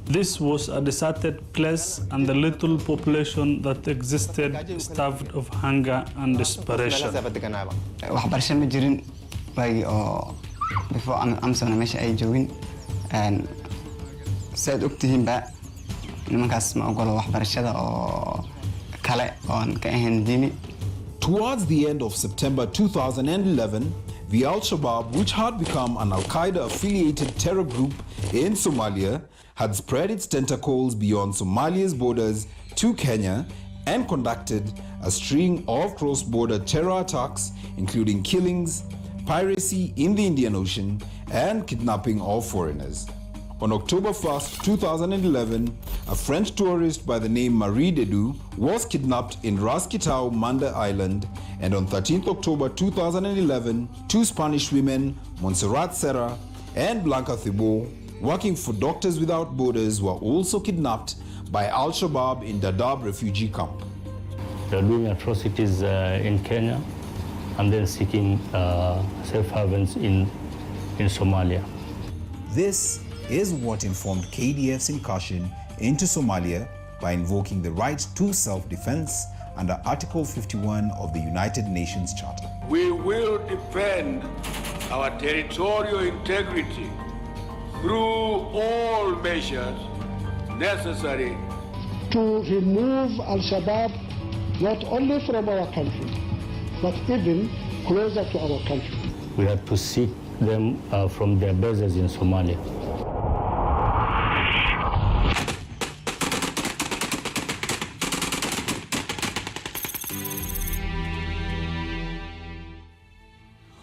This was a deserted place, and the little population that existed starved of hunger and desperation. waxbarasho ma jirin before amsona meesha ay joogin saad ogtihiin ba nimankaas ma ogolo waxbarashada oo kale oon ka ahayn diini. Towards the end of September 2011, the Al-Shabaab, which had become an Al-Qaeda-affiliated terror group in Somalia, had spread its tentacles beyond Somalia's borders to Kenya and conducted a string of cross-border terror attacks, including killings, piracy in the Indian Ocean, and kidnapping of foreigners. On October 1st, 2011, a French tourist by the name Marie Dedu was kidnapped in Ras Kitao, Manda Island, and on 13th October 2011, two Spanish women, Montserrat Serra and Blanca Thibault, working for Doctors Without Borders, were also kidnapped by Al-Shabaab in Dadaab refugee camp. They are doing atrocities in Kenya and then seeking safe havens in Somalia. This is what informed KDF's incursion into Somalia by invoking the right to self-defense under Article 51 of the United Nations Charter. We will defend our territorial integrity through all measures necessary to remove Al-Shabaab not only from our country, but even closer to our country. We have to seek them from their bases in Somalia.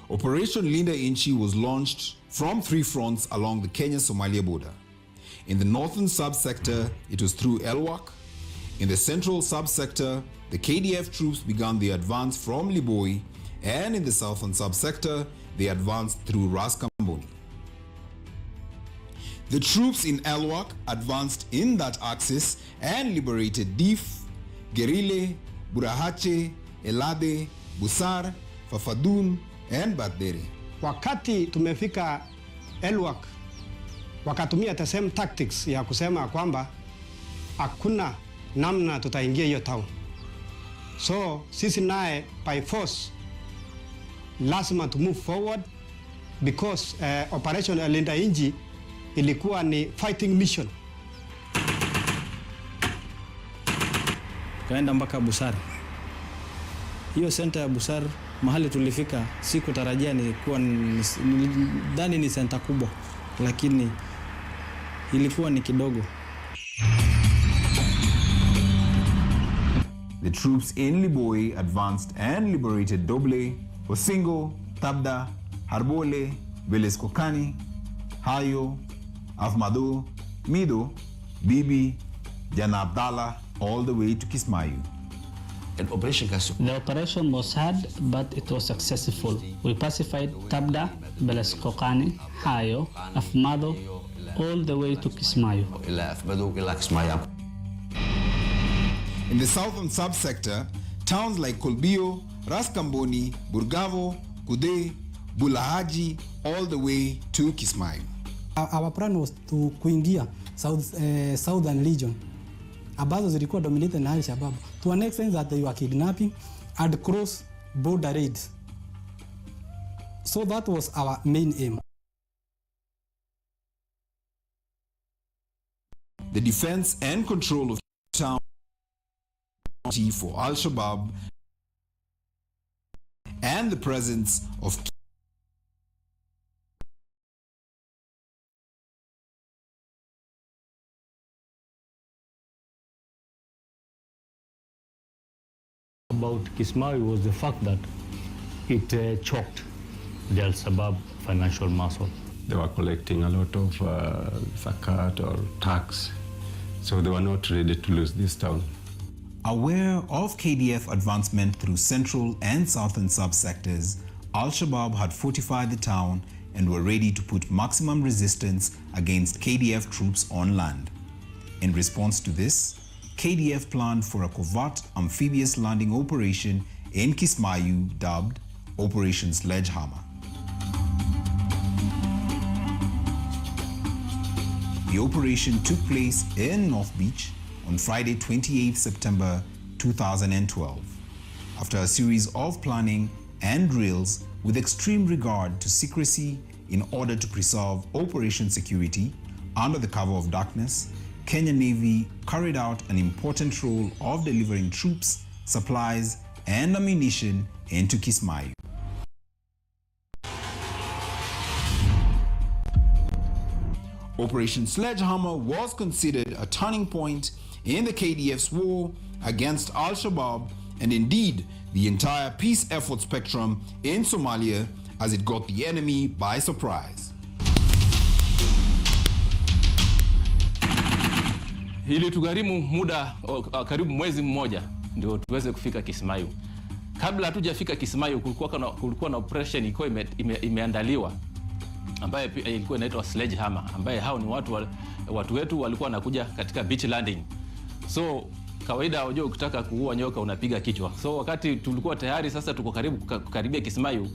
Operation Linda Inchi was launched from 3 fronts along the Kenya-Somalia border. In the northern subsector, it was through Elwak. In the central subsector, the KDF troops began the advance from Liboi, and in the southern subsector, they advanced through Ras Kamboni. The troops in Elwak advanced in that axis and liberated Dif, Gerile, Burahache, Elade, Busar, Fafadun, and Badere. Wakati tumefika Elwak, wakatumia the same tactics ya kusema kwamba hakuna namna tutaingia hiyo town. So sisi naye by force lazima to move forward because Operation Linda Inchi ilikuwa ni fighting mission. Kaenda mpaka Busar. Hiyo center ya Busar mahali tulifika sikutarajia ni kuwa ndani ni center kubwa, lakini ilikuwa ni kidogo. The troops in Liboi advanced and liberated Doble, Osingo, Tabda, Harbole, Veleskokani, Hayo, Afmado, Mido, Bibi, Jana Abdallah, all the way to Kismayu. The operation was hard, but it was successful. We pacified Tabda, Beleskokani, Hayo, Afmado, all the way to Kismayu. In the southern subsector, towns like Kolbio, Ras Kamboni, Burgavo, Kude, Bulahaji, all the way to Kismayu. Our plan was to kuingia southern region ambazo zilikuwa dominated na Al-Shabaab to an extent that they were kidnapping and cross border raids. So that was our main aim. The defense and control of town for Al-Shabaab and the presence of About Kismayu was the fact that it choked the Al-Shabaab financial muscle. They were collecting a lot of zakat or tax, so they were not ready to lose this town. Aware of KDF advancement through central and southern subsectors, Al-Shabaab had fortified the town and were ready to put maximum resistance against KDF troops on land. In response to this, KDF planned for a covert amphibious landing operation in Kismayu dubbed Operation Sledgehammer. The operation took place in North Beach on Friday, 28 September 2012. After a series of planning and drills with extreme regard to secrecy in order to preserve operation security under the cover of darkness, Kenya Navy carried out an important role of delivering troops, supplies, and ammunition into Kismayu. Operation Sledgehammer was considered a turning point in the KDF's war against Al-Shabaab and indeed the entire peace effort spectrum in Somalia as it got the enemy by surprise. Ilitugharimu muda karibu mwezi mmoja ndio tuweze kufika Kismayu. Kabla hatujafika Kismayu kulikuwa na operation ilikuwa imeandaliwa ambaye ilikuwa inaitwa Sledgehammer, ambaye hao ni watu wetu walikuwa wanakuja katika beach landing. So kawaida unajua ukitaka kuua nyoka unapiga kichwa. So wakati tulikuwa tayari sasa tuko karibia Kismayu,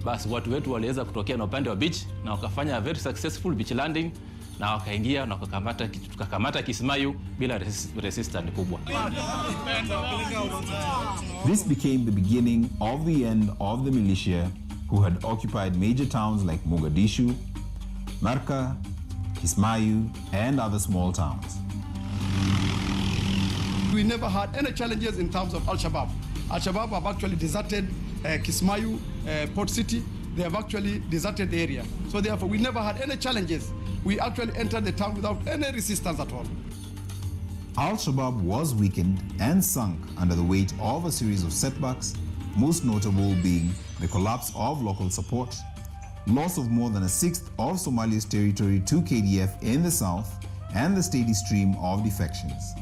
basi watu wetu waliweza kutokea na upande wa beach na wakafanya very successful beach landing na wakaingia na tukakamata Kismayu bila resistance kubwa. This became the beginning of the end of the militia who had occupied major towns like Mogadishu, Marka, Kismayu, and other small towns. We never had any challenges in terms of Al-Shabaab. Al-Shabaab have actually deserted Kismayu, Port City. They have actually deserted the area. So therefore, we never had any challenges. We actually entered the town without any resistance at all. Al-Shabaab was weakened and sunk under the weight of a series of setbacks, most notable being the collapse of local support, loss of more than a sixth of Somalia's territory to KDF in the south, and the steady stream of defections.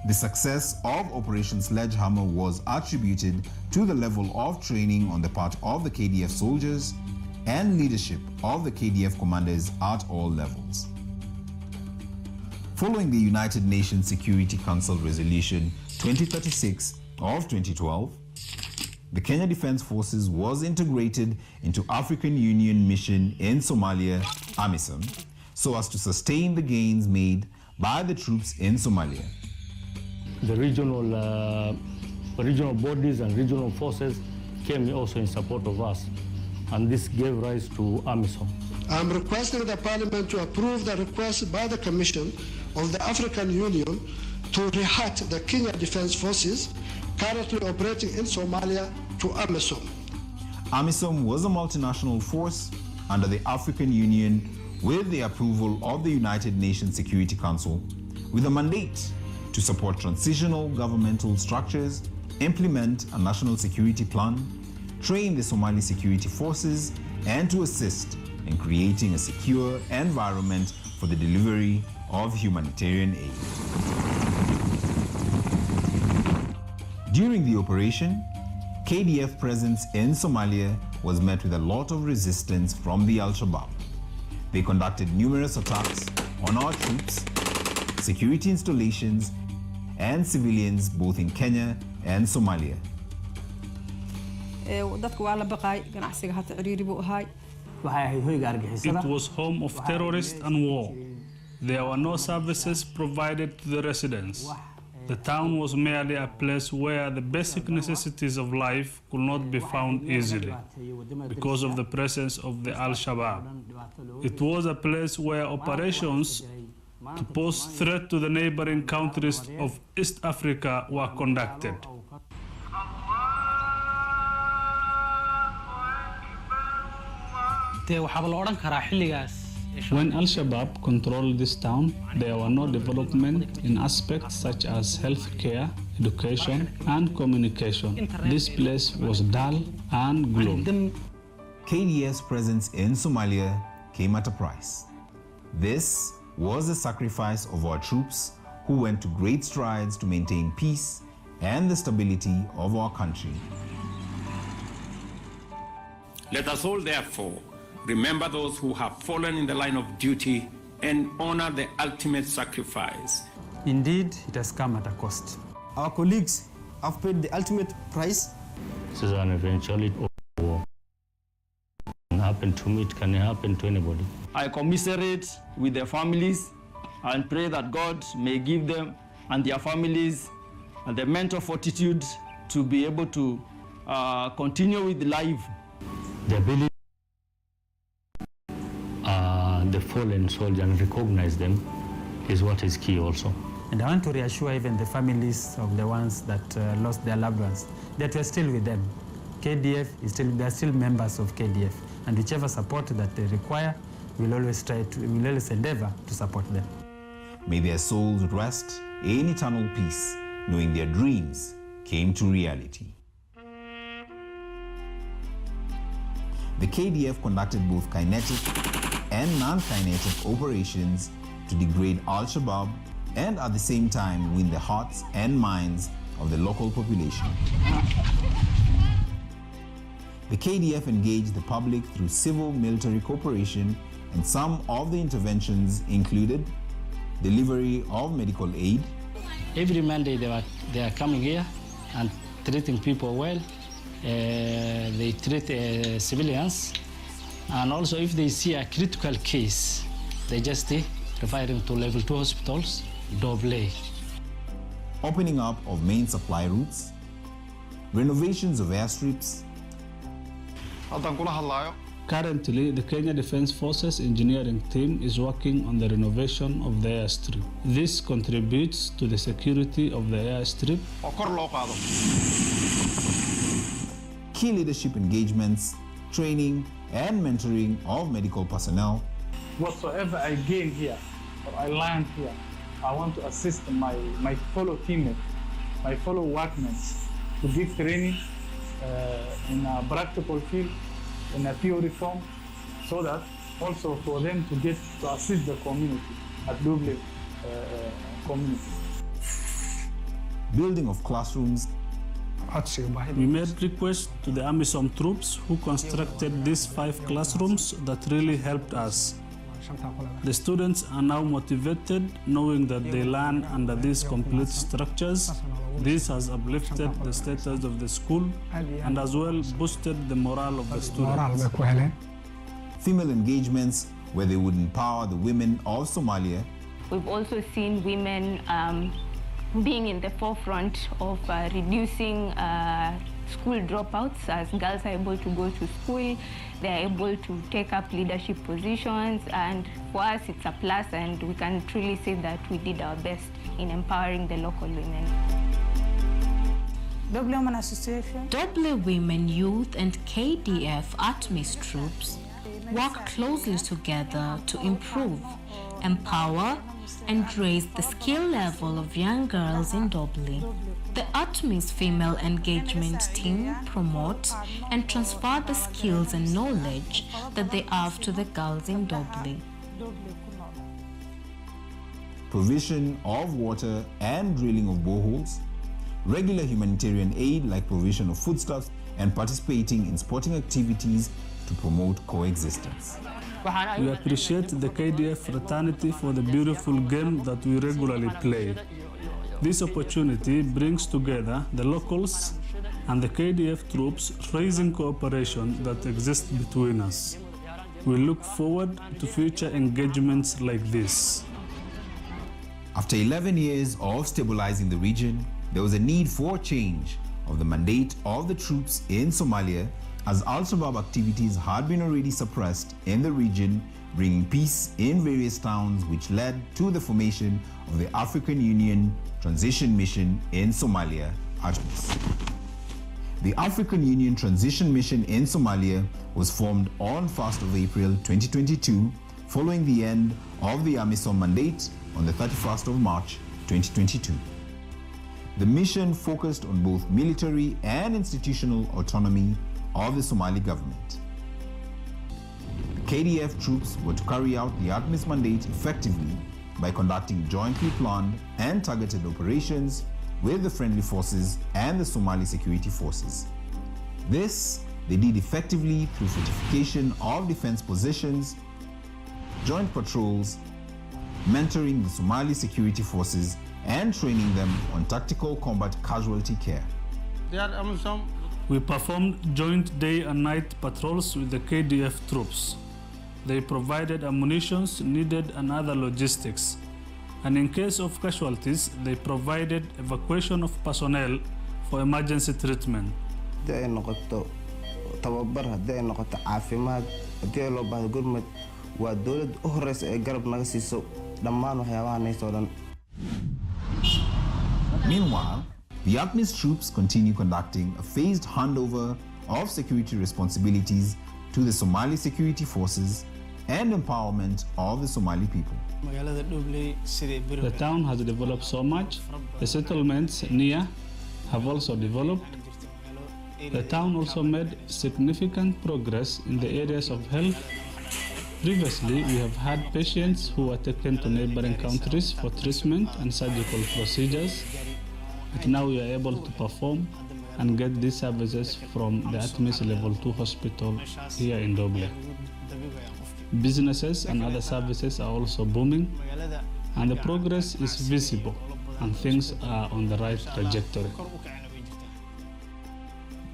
The success of Operation Sledgehammer was attributed to the level of training on the part of the KDF soldiers and leadership of the KDF commanders at all levels. Following the United Nations Security Council Resolution 2036 of 2012, the Kenyan Defence Forces was integrated into African Union mission in Somalia, AMISOM, so as to sustain the gains made by the troops in Somalia. The regional bodies and regional forces came also in support of us, and this gave rise to AMISOM. I'm requesting the Parliament to approve the request by the Commission of the African Union to rehat the Kenyan Defence Forces currently operating in Somalia to AMISOM. AMISOM was a multinational force under the African Union with the approval of the United Nations Security Council with a mandate to support transitional governmental structures, implement a national security plan, train the Somali security forces, and to assist in creating a secure environment for the delivery of humanitarian aid. During the operation, KDF presence in Somalia was met with a lot of resistance from the Al-Shabaab. They conducted numerous attacks on our troops, security installations, and civilians both in Kenya and Somalia. It was home of terrorists and war. There were no services provided to the residents. The town was merely a place where the basic necessities of life could not be found easily because of the presence of the Al-Shabaab. It was a place where operations to pose threat to the neighboring countries of East Africa were conducted. When Al-Shabaab controlled this town, there were no development in aspects such as healthcare, education, and communication. This place was dull and gloomy. KDF's presence in Somalia came at a price. This was the sacrifice of our troops who went to great strides to maintain peace and the stability of our country. Let us all, therefore, remember those who have fallen in the line of duty and honor the ultimate sacrifice. Indeed, it has come at a cost. Our colleagues have paid the ultimate price. This is an eventuality of war. It can happen to me, it can happen to anybody. I commiserate with their families and pray that God may give them and their families the mental fortitude to be able to continue with life. The ability the fallen soldier and recognize them is what is key also. And I want to reassure even the families of the ones that lost their loved ones that we're still with them. KDF is still, they're still members of KDF, and whichever support that they require, we'll always endeavor to support them. May their souls rest in eternal peace, knowing their dreams came to reality. The KDF conducted both kinetic and non-kinetic operations to degrade Al-Shabaab and at the same time win the hearts and minds of the local population. The KDF engaged the public through civil-military cooperation, and some of the interventions included delivery of medical aid. Every Monday they are coming here and treating people well. They treat civilians, and also if they see a critical case, they just refer them to level 2 hospitals, double. Opening up of main supply routes, renovations of airstrips. Currently, the Kenyan Defence Forces engineering team is working on the renovation of the airstrip. This contributes to the security of the airstrip. Key leadership engagements, training and mentoring of medical personnel. Whatsoever I gain here or I learn here, I want to assist my fellow teammates, my fellow workmates to give training in a practical field, in a theory form, so that also for them to get to assist the community at Dublin community. Building of classrooms. We made requests to the AMISOM troops who constructed these 5 classrooms that really helped us. The students are now motivated knowing that they learn under these complete structures. This has uplifted the status of the school and as well boosted the morale of the students. Female engagements where they would empower the women of Somalia. We've also seen women being in the forefront of reducing school dropouts, as girls are able to go to school, they're able to take up leadership positions, and for us it's a plus, and we can truly say that we did our best in empowering the local women. Double Women Youth and KDF ATMIS troops work closely together to improve, empower, and raise the skill level of young girls in Double. The ATMIS female engagement team promote and transfer the skills and knowledge that they have to the girls in Double. Provision of water and drilling of boreholes, regular humanitarian aid like provision of foodstuffs, and participating in sporting activities to promote coexistence. We appreciate the KDF fraternity for the beautiful game that we regularly play. This opportunity brings together the locals and the KDF troops, raising cooperation that exists between us. We look forward to future engagements like this. After 11 years of stabilizing the region, there was a need for change of the mandate of the troops in Somalia, as Al-Shabaab activities had been already suppressed in the region, bringing peace in various towns, which led to the formation of the African Union Transition Mission in Somalia, ATMIS. The African Union Transition Mission in Somalia was formed on 1st of April 2022, following the end of the AMISOM mandate on the 31st of March 2022. The mission focused on both military and institutional autonomy of the Somali government. The KDF troops were to carry out the ATMIS mandate effectively by conducting jointly planned and targeted operations with the friendly forces and the Somali security forces. This they did effectively through fortification of defense positions, joint patrols, mentoring the Somali security forces, and training them on tactical combat casualty care. We performed joint day and night patrols with the KDF troops. They provided ammunition needed and other logistics. and in case of casualties, they provided evacuation of personnel for emergency treatment. tababar haddii ay noqoto caafimaad haddii loo baahdo gurmad waa dawladda u horeysa ee garab naga siiso dhammaan waxyaabahanayso dhan. Meanwhile, the ATMIS troops continue conducting a phased handover of security responsibilities to the Somali security forces and empowerment of the Somali people. The town has developed so much. The settlements near have also developed. The town also made significant progress in the areas of health. Previously, we have had patients who were taken to neighboring countries for treatment and surgical procedures, but now we are able to perform and get these services from the ATMIS Level 2 hospital here in Doble. Businesses and other services are also booming, and the progress is visible, and things are on the right trajectory.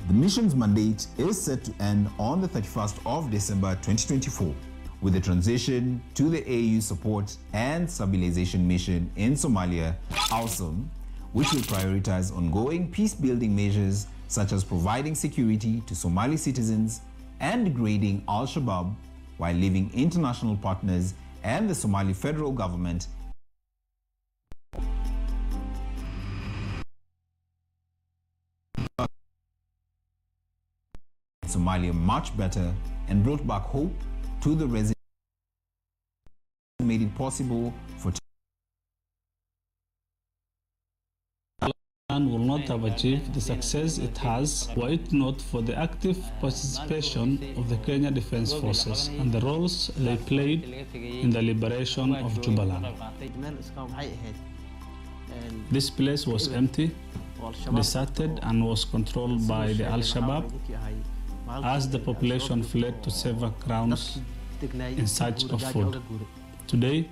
The mission's mandate is set to end on the 31st of December 2024 with the transition to the AU Support and Stabilization Mission in Somalia, AUSOM, which will prioritize ongoing peace-building measures such as providing security to Somali citizens and degrading Al-Shabaab while leaving international partners and the Somali federal government Somalia much better and brought back hope to the residents, made it possible for and will not have achieved the success it has were it not for the active participation of the Kenyan Defence Forces and the roles they played in the liberation of Jubaland. This place was empty, deserted, and was controlled by the Al-Shabaab as the population fled to safer grounds in search of food. Today,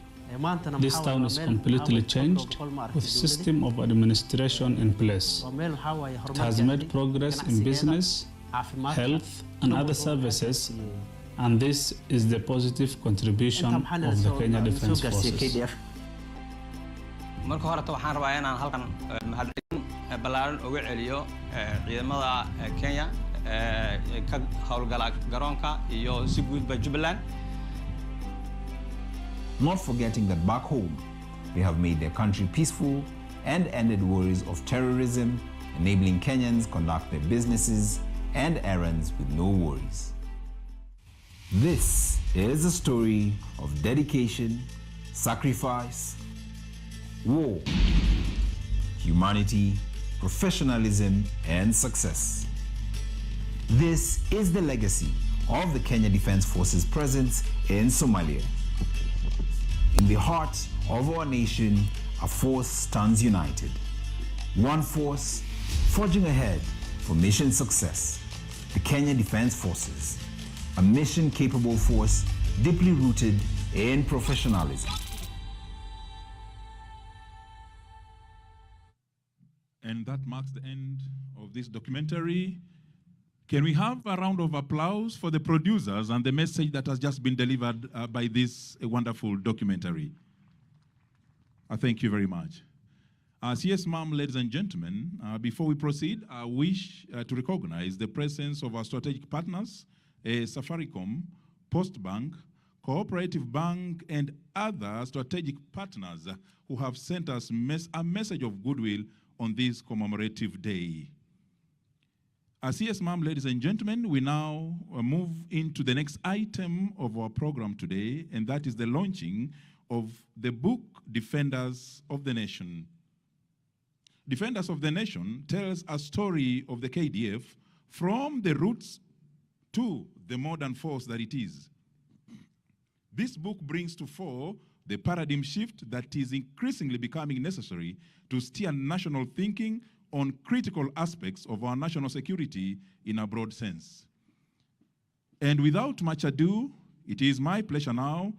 this town is completely changed with a system of administration in place. It has made progress in business, health, and other services, and this is the positive contribution of the Kenyan Defence Forces. marka hore waxaan rabaa inaan halkan mahadcelin ballaaran uga celiyo ciidamada Kenya ka howlgala garoonka iyo si guudba Jubaland. Not forgetting that back home, they have made their country peaceful and ended worries of terrorism, enabling Kenyans conduct their businesses and errands with no worries. This is a story of dedication, sacrifice, war, humanity, professionalism, and success. This is the legacy of the Kenyan Defence Forces' presence in Somalia. In the heart of our nation, a force stands united. One force forging ahead for mission success. The Kenyan Defence Forces, a mission-capable force deeply rooted in professionalism. And that marks the end of this documentary. Can we have a round of applause for the producers and the message that has just been delivered by this wonderful documentary? Thank you very much. Yes, ma'am, ladies and gentlemen, before we proceed, I wish to recognize the presence of our strategic partners, Safaricom, Postbank, Cooperative Bank, and other strategic partners who have sent us a message of goodwill on this commemorative day. Yes, ma'am, ladies and gentlemen, we now move into the next item of our program today, and that is the launching of the book, Defenders of the Nation. Defenders of the Nation tells a story of the KDF from the roots to the modern force that it is. This book brings to fore the paradigm shift that is increasingly becoming necessary to steer national thinking on critical aspects of our national security in a broad sense. And without much ado, it is my pleasure now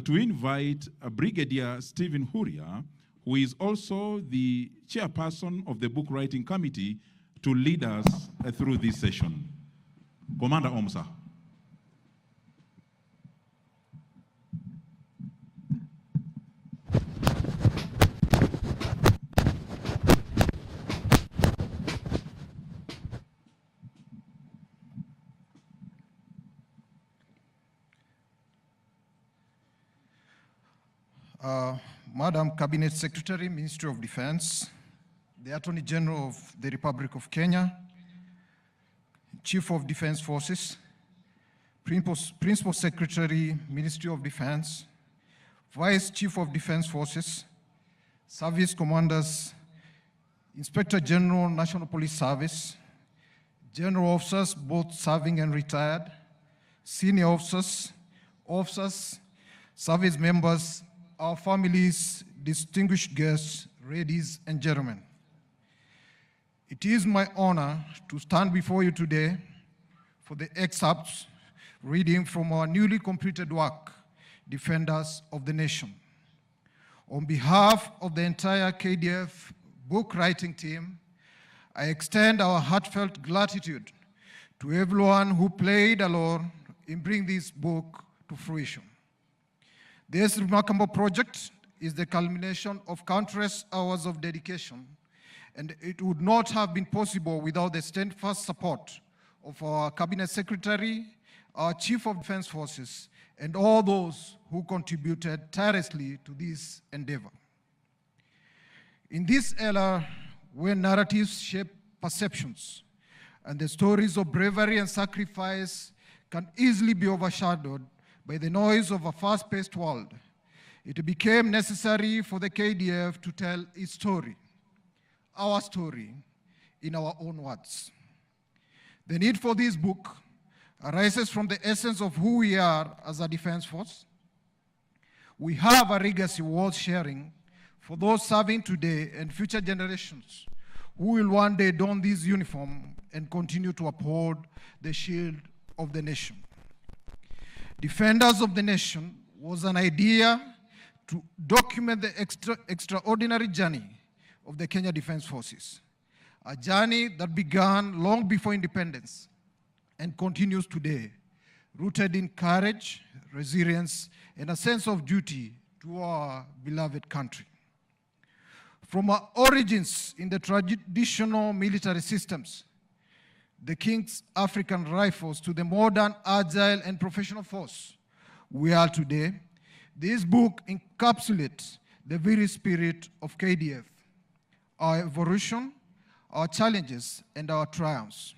to invite Brigadier Stephen Huria, who is also the chairperson of the book writing committee, to lead us through this session. Commander Omsa. Madam Cabinet Secretary, Ministry of Defense, the Attorney General of the Republic of Kenya, Chief of Defense Forces, Principal Secretary, Ministry of Defense, Vice Chief of Defense Forces, Service Commanders, Inspector General, National Police Service, General Officers, both serving and retired, senior officers, service members, our families, distinguished guests, ladies and gentlemen. It is my honor to stand before you today for the excerpts reading from our newly completed work, Defenders of the Nation. On behalf of the entire KDF book writing team, I extend our heartfelt gratitude to everyone who played along in bringing this book to fruition. This remarkable project is the culmination of countless hours of dedication, and it would not have been possible without the steadfast support of our Cabinet Secretary, our Chief of Defense Forces, and all those who contributed tirelessly to this endeavor. In this era, when narratives shape perceptions, and the stories of bravery and sacrifice can easily be overshadowed by the noise of a fast-paced world, it became necessary for the KDF to tell its story, our story, in our own words. The need for this book arises from the essence of who we are as a defense force. We have a legacy worth sharing for those serving today and future generations who will one day don this uniform and continue to uphold the shield of the nation. Defenders of the Nation was an idea to document the extraordinary journey of the Kenyan Defence Forces, a journey that began long before independence and continues today, rooted in courage, resilience, and a sense of duty to our beloved country. From our origins in the traditional military systems, the King's African Rifles, to the modern, agile, and professional force we are today, this book encapsulates the very spirit of KDF, our evolution, our challenges, and our triumphs.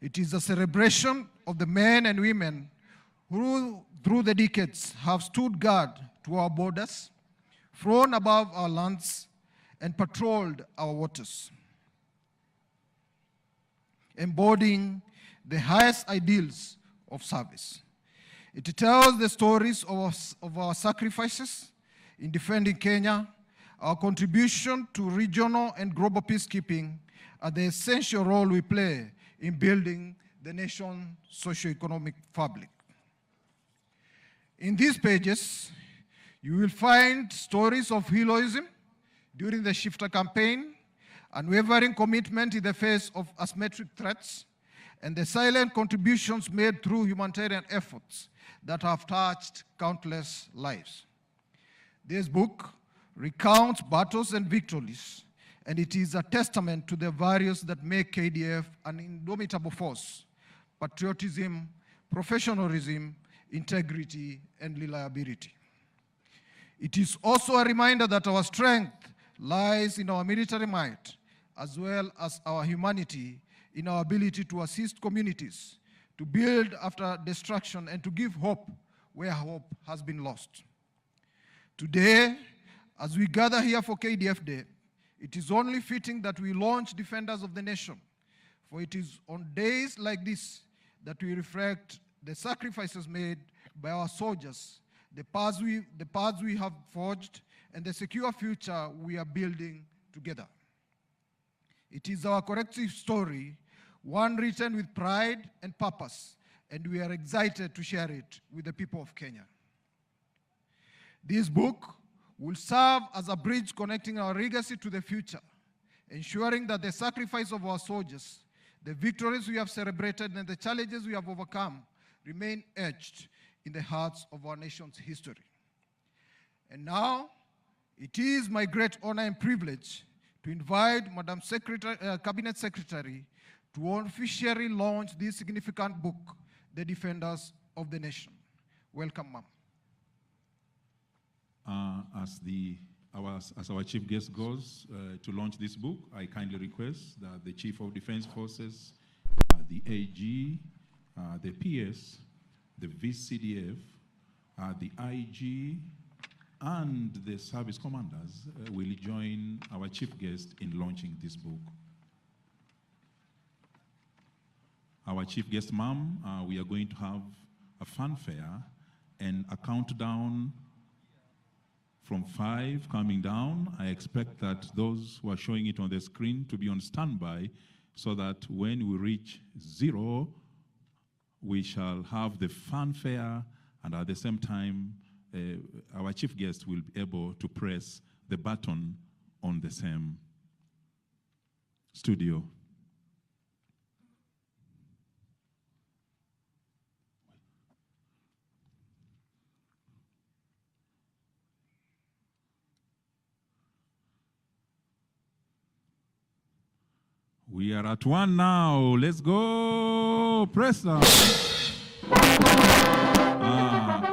It is a celebration of the men and women who, through the decades, have stood guard to our borders, flown above our lands, and patrolled our waters, embodying the highest ideals of service. It tells the stories of our sacrifices in defending Kenya, our contribution to regional and global peacekeeping, and the essential role we play in building the nation's socio-economic fabric. In these pages, you will find stories of heroism during the Shifter campaign, unwavering commitment in the face of asymmetric threats, and the silent contributions made through humanitarian efforts that have touched countless lives. This book recounts battles and victories, and it is a testament to the values that make KDF an indomitable force: patriotism, professionalism, integrity, and reliability. It is also a reminder that our strength lies in our military might, as well as our humanity in our ability to assist communities, to build after destruction, and to give hope where hope has been lost. Today, as we gather here for KDF Day, it is only fitting that we launch Defenders of the Nation, for it is on days like this that we reflect the sacrifices made by our soldiers, the paths we have forged, and the secure future we are building together. It is our collective story, one written with pride and purpose, and we are excited to share it with the people of Kenya. This book will serve as a bridge connecting our legacy to the future, ensuring that the sacrifice of our soldiers, the victories we have celebrated, and the challenges we have overcome remain etched in the hearts of our nation's history. And now, it is my great honor and privilege to invite Madam Cabinet Secretary to officially launch this significant book, The Defenders of the Nation. Welcome, ma'am. as our chief guest goes to launch this book, I kindly request that the Chief of Defence Forces, the AG, the PS, the VCDF, the IG, and the service commanders will join our chief guest in launching this book. Our chief guest, ma'am, we are going to have a fanfare and a countdown from 5 coming down. I expect that those who are showing it on the screen to be on standby so that when we reach 0, we shall have the fanfare, and at the same time, our chief guest will be able to press the button on the same studio. We are at 1 now. Let's go. Press down. A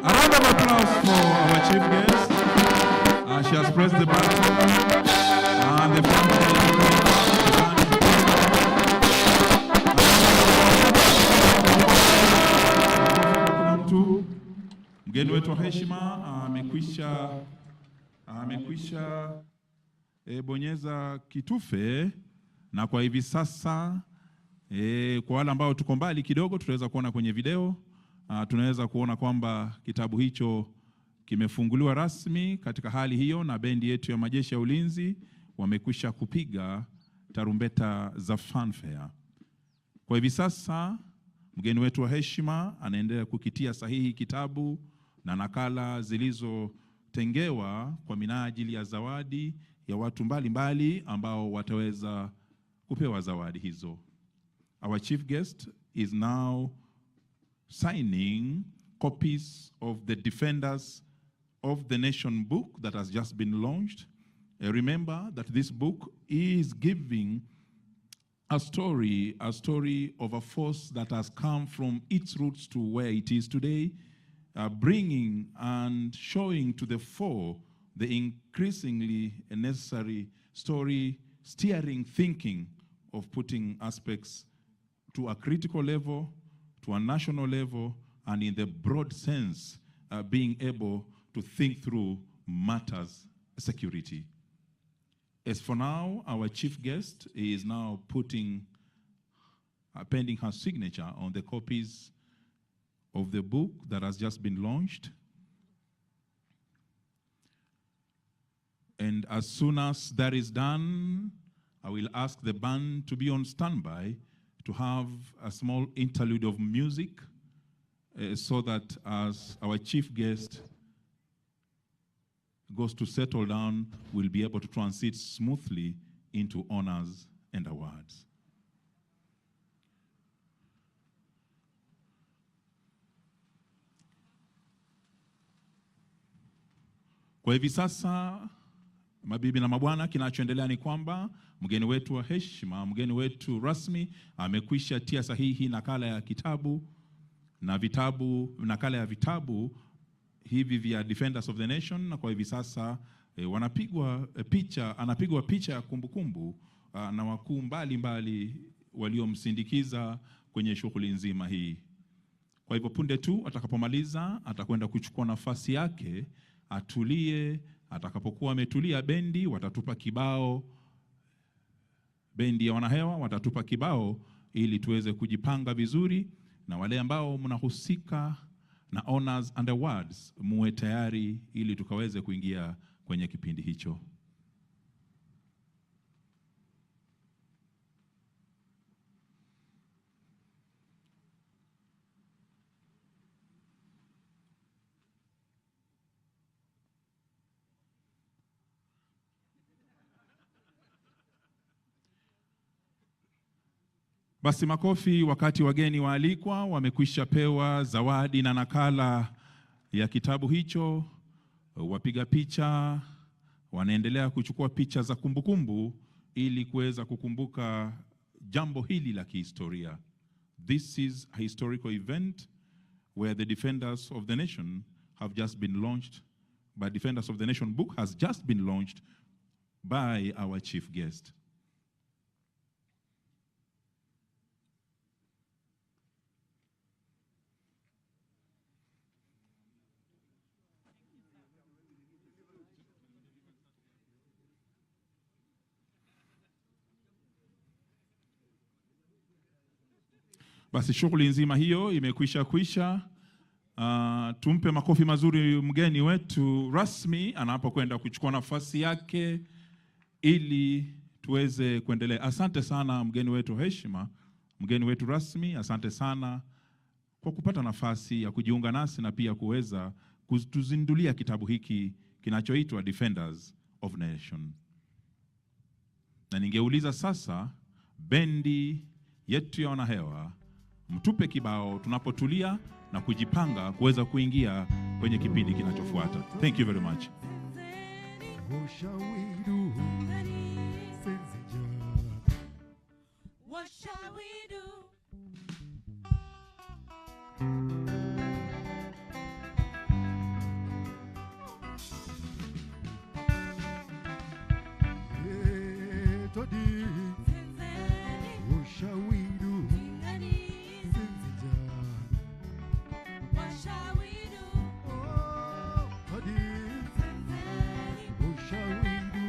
round of applause for our chief guest. She has pressed the button. And the mgeni wetu wa heshima amekwisha bonyeza kitufe. Na kwa hivi sasa, kwa wale ambao tuko mbali kidogo, tutaweza kuona kwenye video, tunaweza kuona kwamba kitabu hicho kimefunguliwa rasmi katika hali hiyo, na bendi yetu ya majeshi ya ulinzi wamekwisha kupiga tarumbeta za fanfare. Kwa hivi sasa, mgeni wetu wa heshima anaendelea kukitia sahihi kitabu na nakala zilizotengewa kwa minajili ya zawadi ya watu mbalimbali ambao wataweza kupewa zawadi hizo. Our chief guest is now signing copies of the Defenders of the Nation book that has just been launched. Remember that this book is giving a story of a force that has come from its roots to where it is today, bringing and showing to the fore the increasingly necessary story steering thinking of putting aspects to a critical level, to a national level, and in the broad sense, being able to think through matters security. As for now, our chief guest is now pending her signature on the copies of the book that has just been launched. And as soon as that is done, I will ask the band to be on standby to have a small interlude of music so that as our chief guest goes to settle down, we'll be able to transit smoothly into honors and awards. Kwa hivi sasa, mabibi na mabwana, kinachoendelea ni kwamba mgeni wetu wa heshima, mgeni wetu rasmi amekwisha tia sahihi nakala ya kitabu na nakala ya vitabu hivi vya Defenders of the Nation, na kwa hivi sasa anapigwa picha ya kumbukumbu na wakuu mbalimbali waliomsindikiza kwenye shughuli nzima hii. Kwa hivyo punde tu atakapomaliza atakwenda kuchukua nafasi yake, atulie. Atakapokuwa ametulia, bendi watatupa kibao, bendi ya wanahewa watatupa kibao ili tuweze kujipanga vizuri, na wale ambao mnahusika na honors and awards muwe tayari ili tukaweze kuingia kwenye kipindi hicho. Basi makofi wakati wageni waalikwa wamekwisha pewa zawadi na nakala ya kitabu hicho. Wapiga picha wanaendelea kuchukua picha za kumbukumbu ili kuweza kukumbuka jambo hili la kihistoria. This is a historical event where the Defenders of the Nation have just been launched by Defenders of the Nation book has just been launched by our chief guest. Basi shughuli nzima hiyo imekwisha. Tumpe makofi mazuri mgeni wetu rasmi anapokwenda kuchukua nafasi yake ili tuweze kuendelea. Asante sana mgeni wetu heshima, mgeni wetu rasmi, asante sana kwa kupata nafasi ya kujiunga nasi na pia kuweza kutuzindulia kitabu hiki kinachoitwa Defenders of Nation. Na ningeuliza sasa bendi yetu ya wanahewa mtupe kibao tunapotulia na kujipanga kuweza kuingia kwenye kipindi kinachofuata. Thank you very much. What shall we do? What shall we do? What shall we do? What shall we do? What shall we do?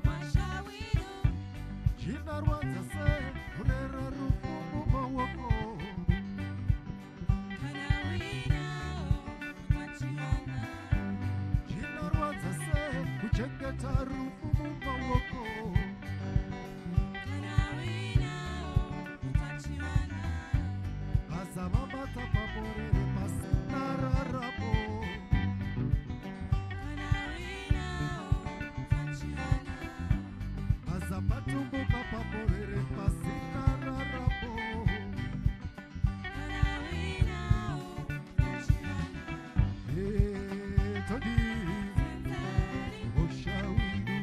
What shall we do? Jina rwanza se urera rufumu mawoko. Kana wina wachihana. Jina rwanza se kuchengeta rufumu mawoko. Kana wina wachihana. Azamama tapapore pasi nararabo. Kana wina wachihana. Azapatumbu papapore pasi nararabo. Kana wina wachihana. Hey, Todi. What shall we do?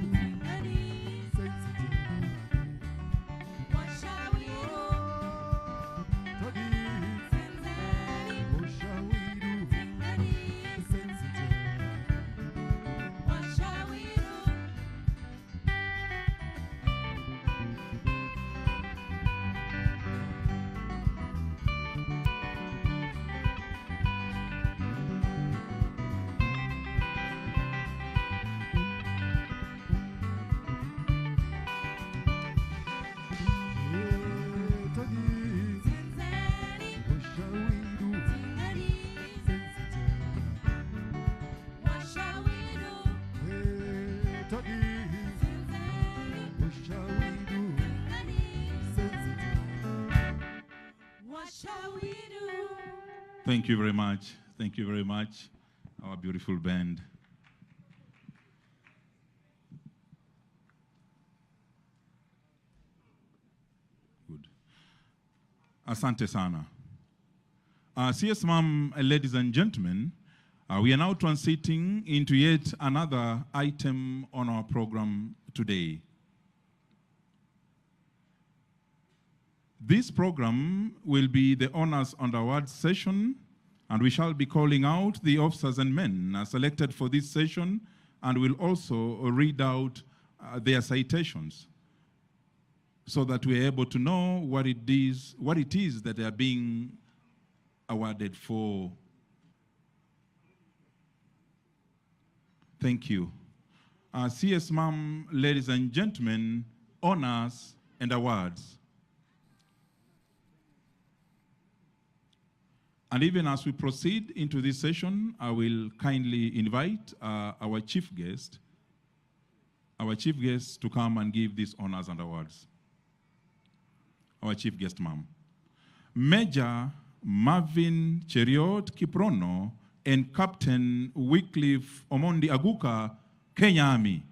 What shall we do? Todi. What shall we do? What shall we do? Thank you very much. Thank you very much, our beautiful band. Good. Asante sana. CS Ma'am, ladies and gentlemen, we are now transiting into yet another item on our program today. This program will be the honors and awards session, and we shall be calling out the officers and men selected for this session, and will also read out their citations so that we are able to know what it is that they are being awarded for. Thank you. CS Ma'am, ladies and gentlemen, honors and awards. And even as we proceed into this session, I will kindly invite our chief guest to come and give these honors and awards. Our chief guest, ma'am. Major Marvin Cheriot Kiprono and Captain Wycliffe Omondi Aguka, Kenya Army.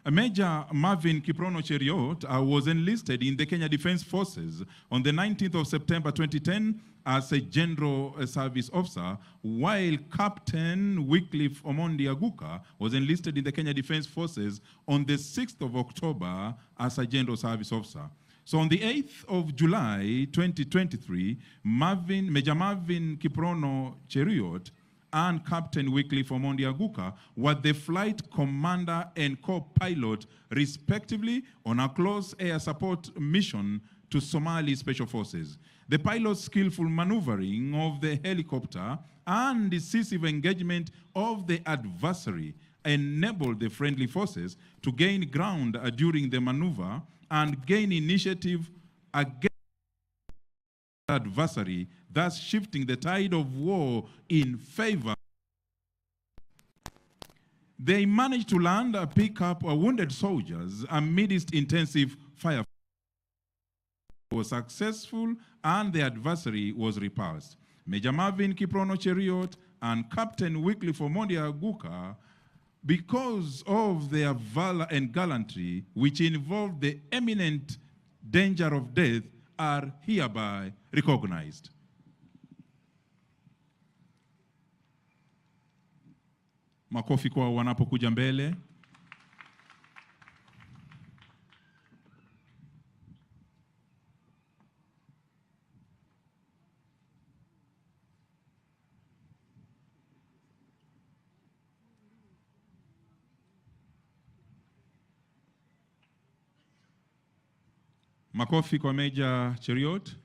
Major Marvin Kiprono Cheriot was enlisted in the Kenyan Defence Forces on the 19th of September 2010 as a general service officer, while Captain Wycliffe Omondi Aguka was enlisted in the Kenyan Defence Forces on the 6th of October as a general service officer. So on the 8th of July 2023, Major Marvin Kiprono Cheriot and Captain Wycliffe Omondi Aguka were the flight commander and co-pilot, respectively, on a close air support mission to Somali Special Forces. The pilot's skillful maneuvering of the helicopter and decisive engagement of the adversary enabled the friendly forces to gain ground during the maneuver and gain initiative against the adversary, thus shifting the tide of war in favor. They managed to land and pick up wounded soldiers amidst intensive fire. Was successful and the adversary was repulsed. Major Marvin Kiprono Cheriot and Captain Wycliffe Omondi Aguka, because of their valor and gallantry, which involved the imminent danger of death, are hereby recognized. Makofi kwa wanapokuja mbele. Makofi kwa Major Cheriot.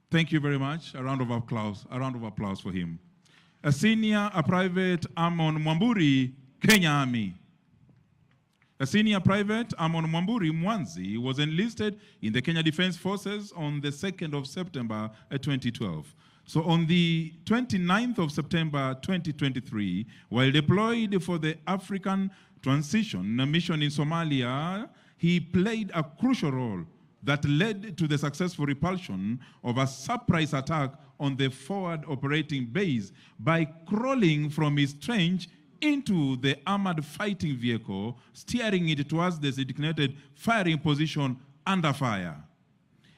Thank you very much. A round of applause for him. A senior, a private Amon Mwamburi, Kenya Army. A senior private, Amon Mwamburi Mwanzi, was enlisted in the Kenyan Defence Forces on the 2nd of September 2012. So on the 29th of September 2023, while deployed for the African Transition Mission in Somalia, he played a crucial role that led to the successful repulsion of a surprise attack on the forward operating base by crawling from his trench into the armored fighting vehicle, steering it towards the designated firing position under fire.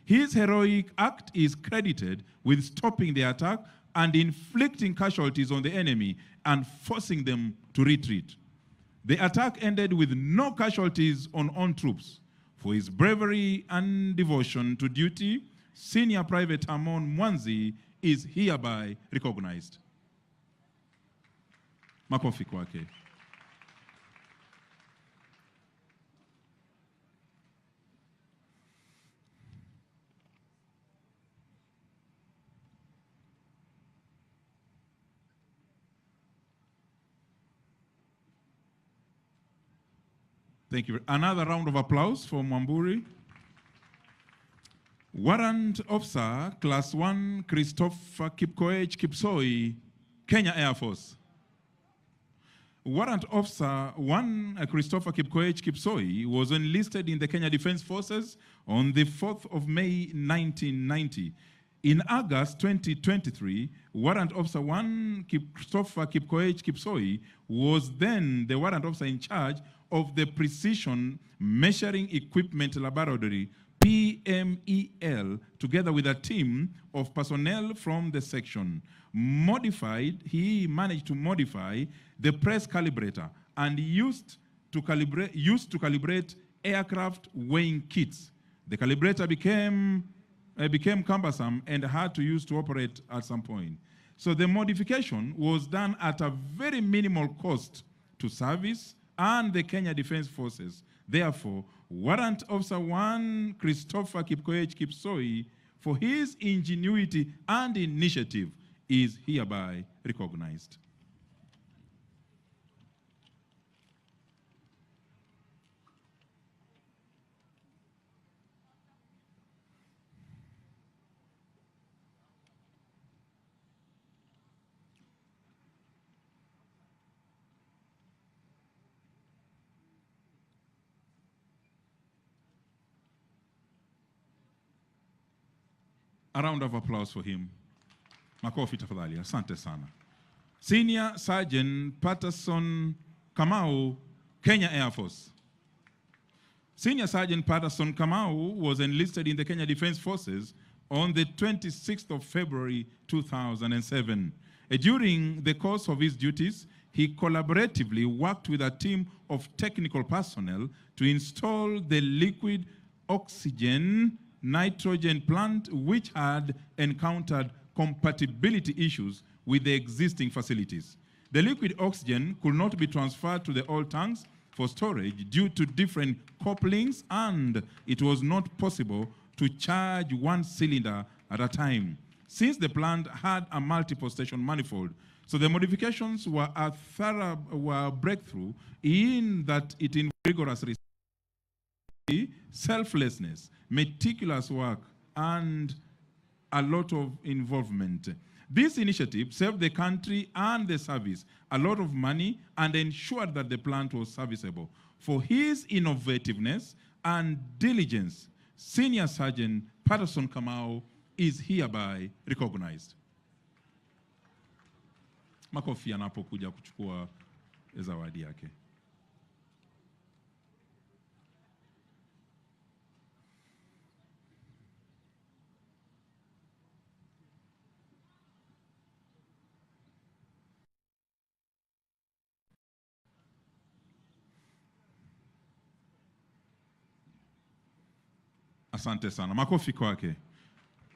His heroic act is credited with stopping the attack and inflicting casualties on the enemy and forcing them to retreat. The attack ended with no casualties on troops. For his bravery and devotion to duty, Senior Private Amon Mwanzi is hereby recognized. Makofi kwake. Thank you. Another round of applause for Mwamburi. Warrant Officer, Class 1, Christopher Kipkoech Kipsoi, Kenya Air Force. Warrant Officer 1, Christopher Kipkoech Kipsoi, was enlisted in the Kenyan Defence Forces on the 4th of May 1990. In August 2023, Warrant Officer 1, Christopher Kipkoech Kipsoi, was then the Warrant Officer in charge of the Precision Measuring Equipment Laboratory, PMEL, together with a team of personnel from the section. He managed to modify the press calibrator and used to calibrate aircraft weighing kits. The calibrator became cumbersome and hard to use to operate at some point. So the modification was done at a very minimal cost to service and the Kenya Defence Forces. Therefore, Warrant Officer 1, Christopher Kipkoech Kipsoi, for his ingenuity and initiative, is hereby recognized. A round of applause for him. Makofi tafadhali, asante sana. Senior Sergeant Patterson Kamau, Kenya Air Force. Senior Sergeant Patterson Kamau was enlisted in the Kenya Defence Forces on the 26th of February 2007. During the course of his duties, he collaboratively worked with a team of technical personnel to install the liquid oxygen nitrogen plant, which had encountered compatibility issues with the existing facilities. The liquid oxygen could not be transferred to the oil tanks for storage due to different couplings, and it was not possible to charge one cylinder at a time, since the plant had a multiple station manifold. So the modifications were a thorough breakthrough in that it involved rigorous research, selflessness, meticulous work, and a lot of involvement. This initiative saved the country and the service a lot of money and ensured that the plant was serviceable. For his innovativeness and diligence, Senior Sergeant Patterson Kamau is hereby recognized. Makofi anapokuja kuchukua zawadi yake. Asante sana. Makofi kwake.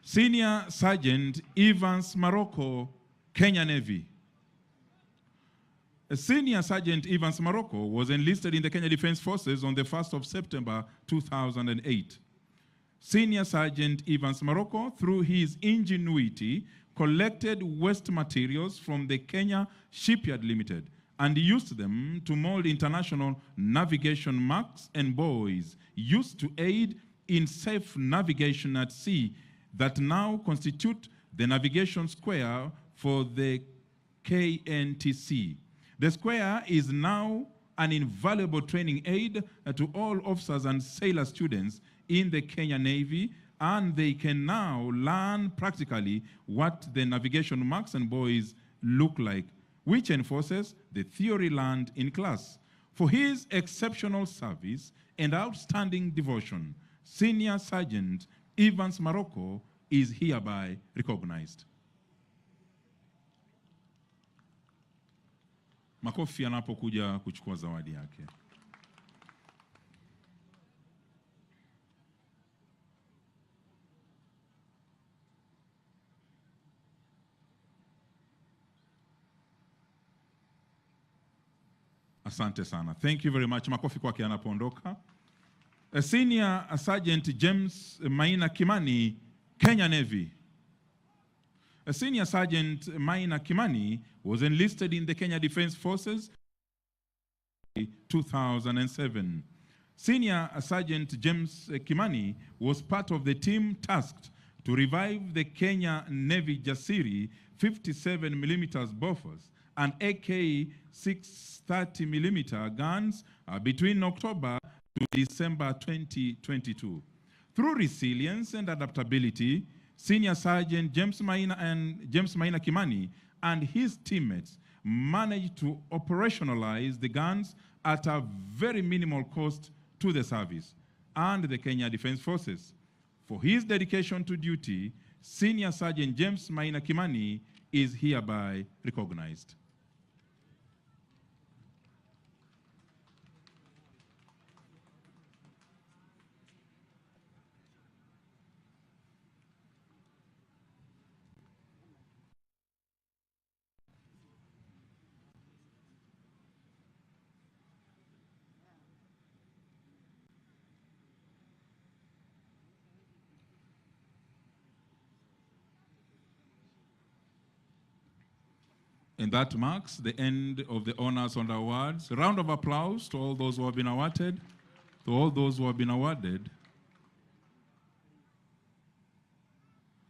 Senior Sergeant Evans Maroko, Kenya Navy. Senior Sergeant Evans Maroko was enlisted in the Kenya Defence Forces on the 1st of September 2008. Senior Sergeant Evans Maroko, through his ingenuity, collected waste materials from the Kenya Shipyard Limited and used them to mold international navigation marks and buoys used to aid in safe navigation at sea that now constitute the navigation square for the KNTC. The square is now an invaluable training aid to all officers and sailor students in the Kenya Navy, and they can now learn practically what the navigation marks and buoys look like, which enforces the theory learned in class. For his exceptional service and outstanding devotion, Senior Sergeant Evans Maroko is hereby recognized. Makofi anapokuja kuchukua zawadi yake. Asante sana. Thank you very much. Makofi kwake anapoondoka. Senior Sergeant James Maina Kimani, Kenya Navy. Senior Sergeant Maina Kimani was enlisted in the Kenya Defence Forces in 2007. Senior Sergeant James Kimani was part of the team tasked to revive the Kenya Navy Jasiri 57mm Bofors and AK 630mm guns between October to December 2022. Through resilience and adaptability, Senior Sergeant James Maina Kimani and his teammates managed to operationalize the guns at a very minimal cost to the service and the Kenya Defence Forces. For his dedication to duty, Senior Sergeant James Maina Kimani is hereby recognized. And that marks the end of the honors and awards. A round of applause to all those who have been awarded. To all those who have been awarded.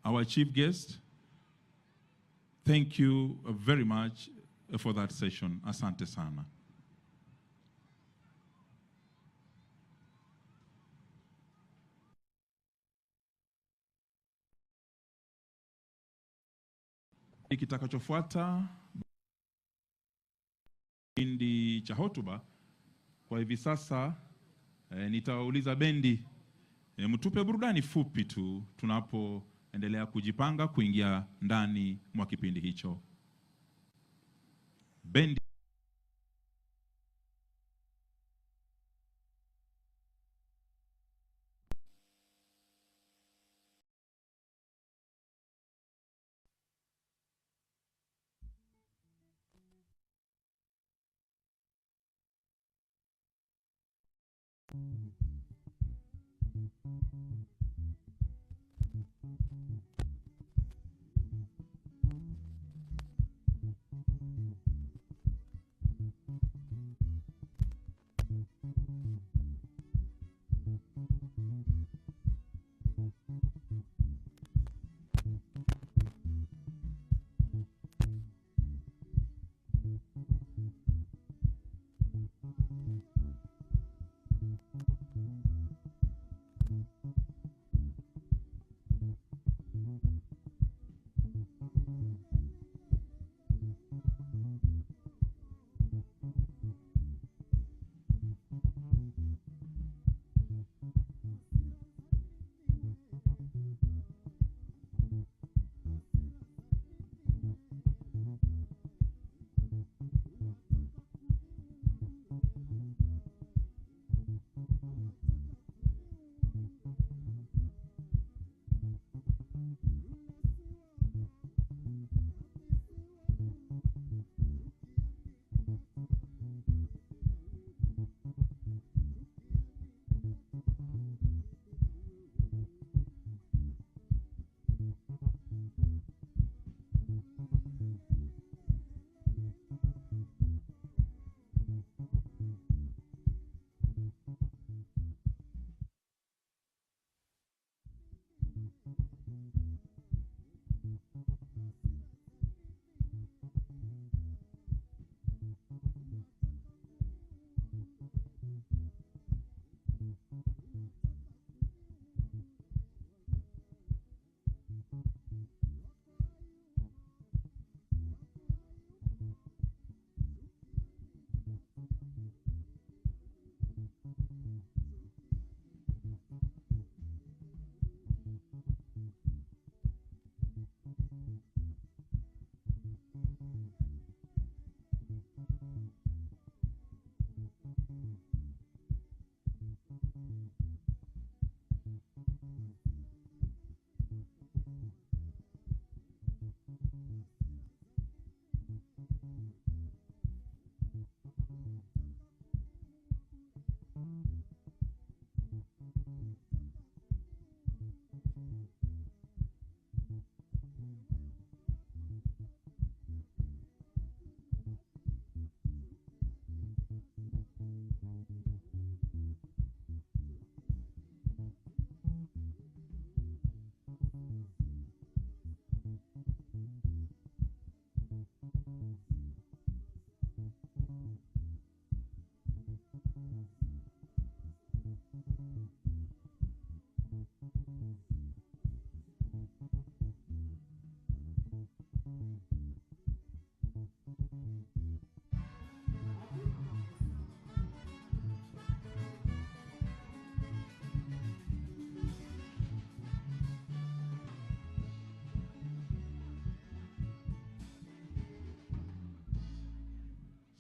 Our chief guest, thank you very much for that session. Asante sana. Kitakachofuata kipindi cha hotuba Kwa hivi sasa nitawauliza bendi mtupe burudani fupi tu tunapoendelea kujipanga kuingia ndani mwa kipindi hicho. Bendi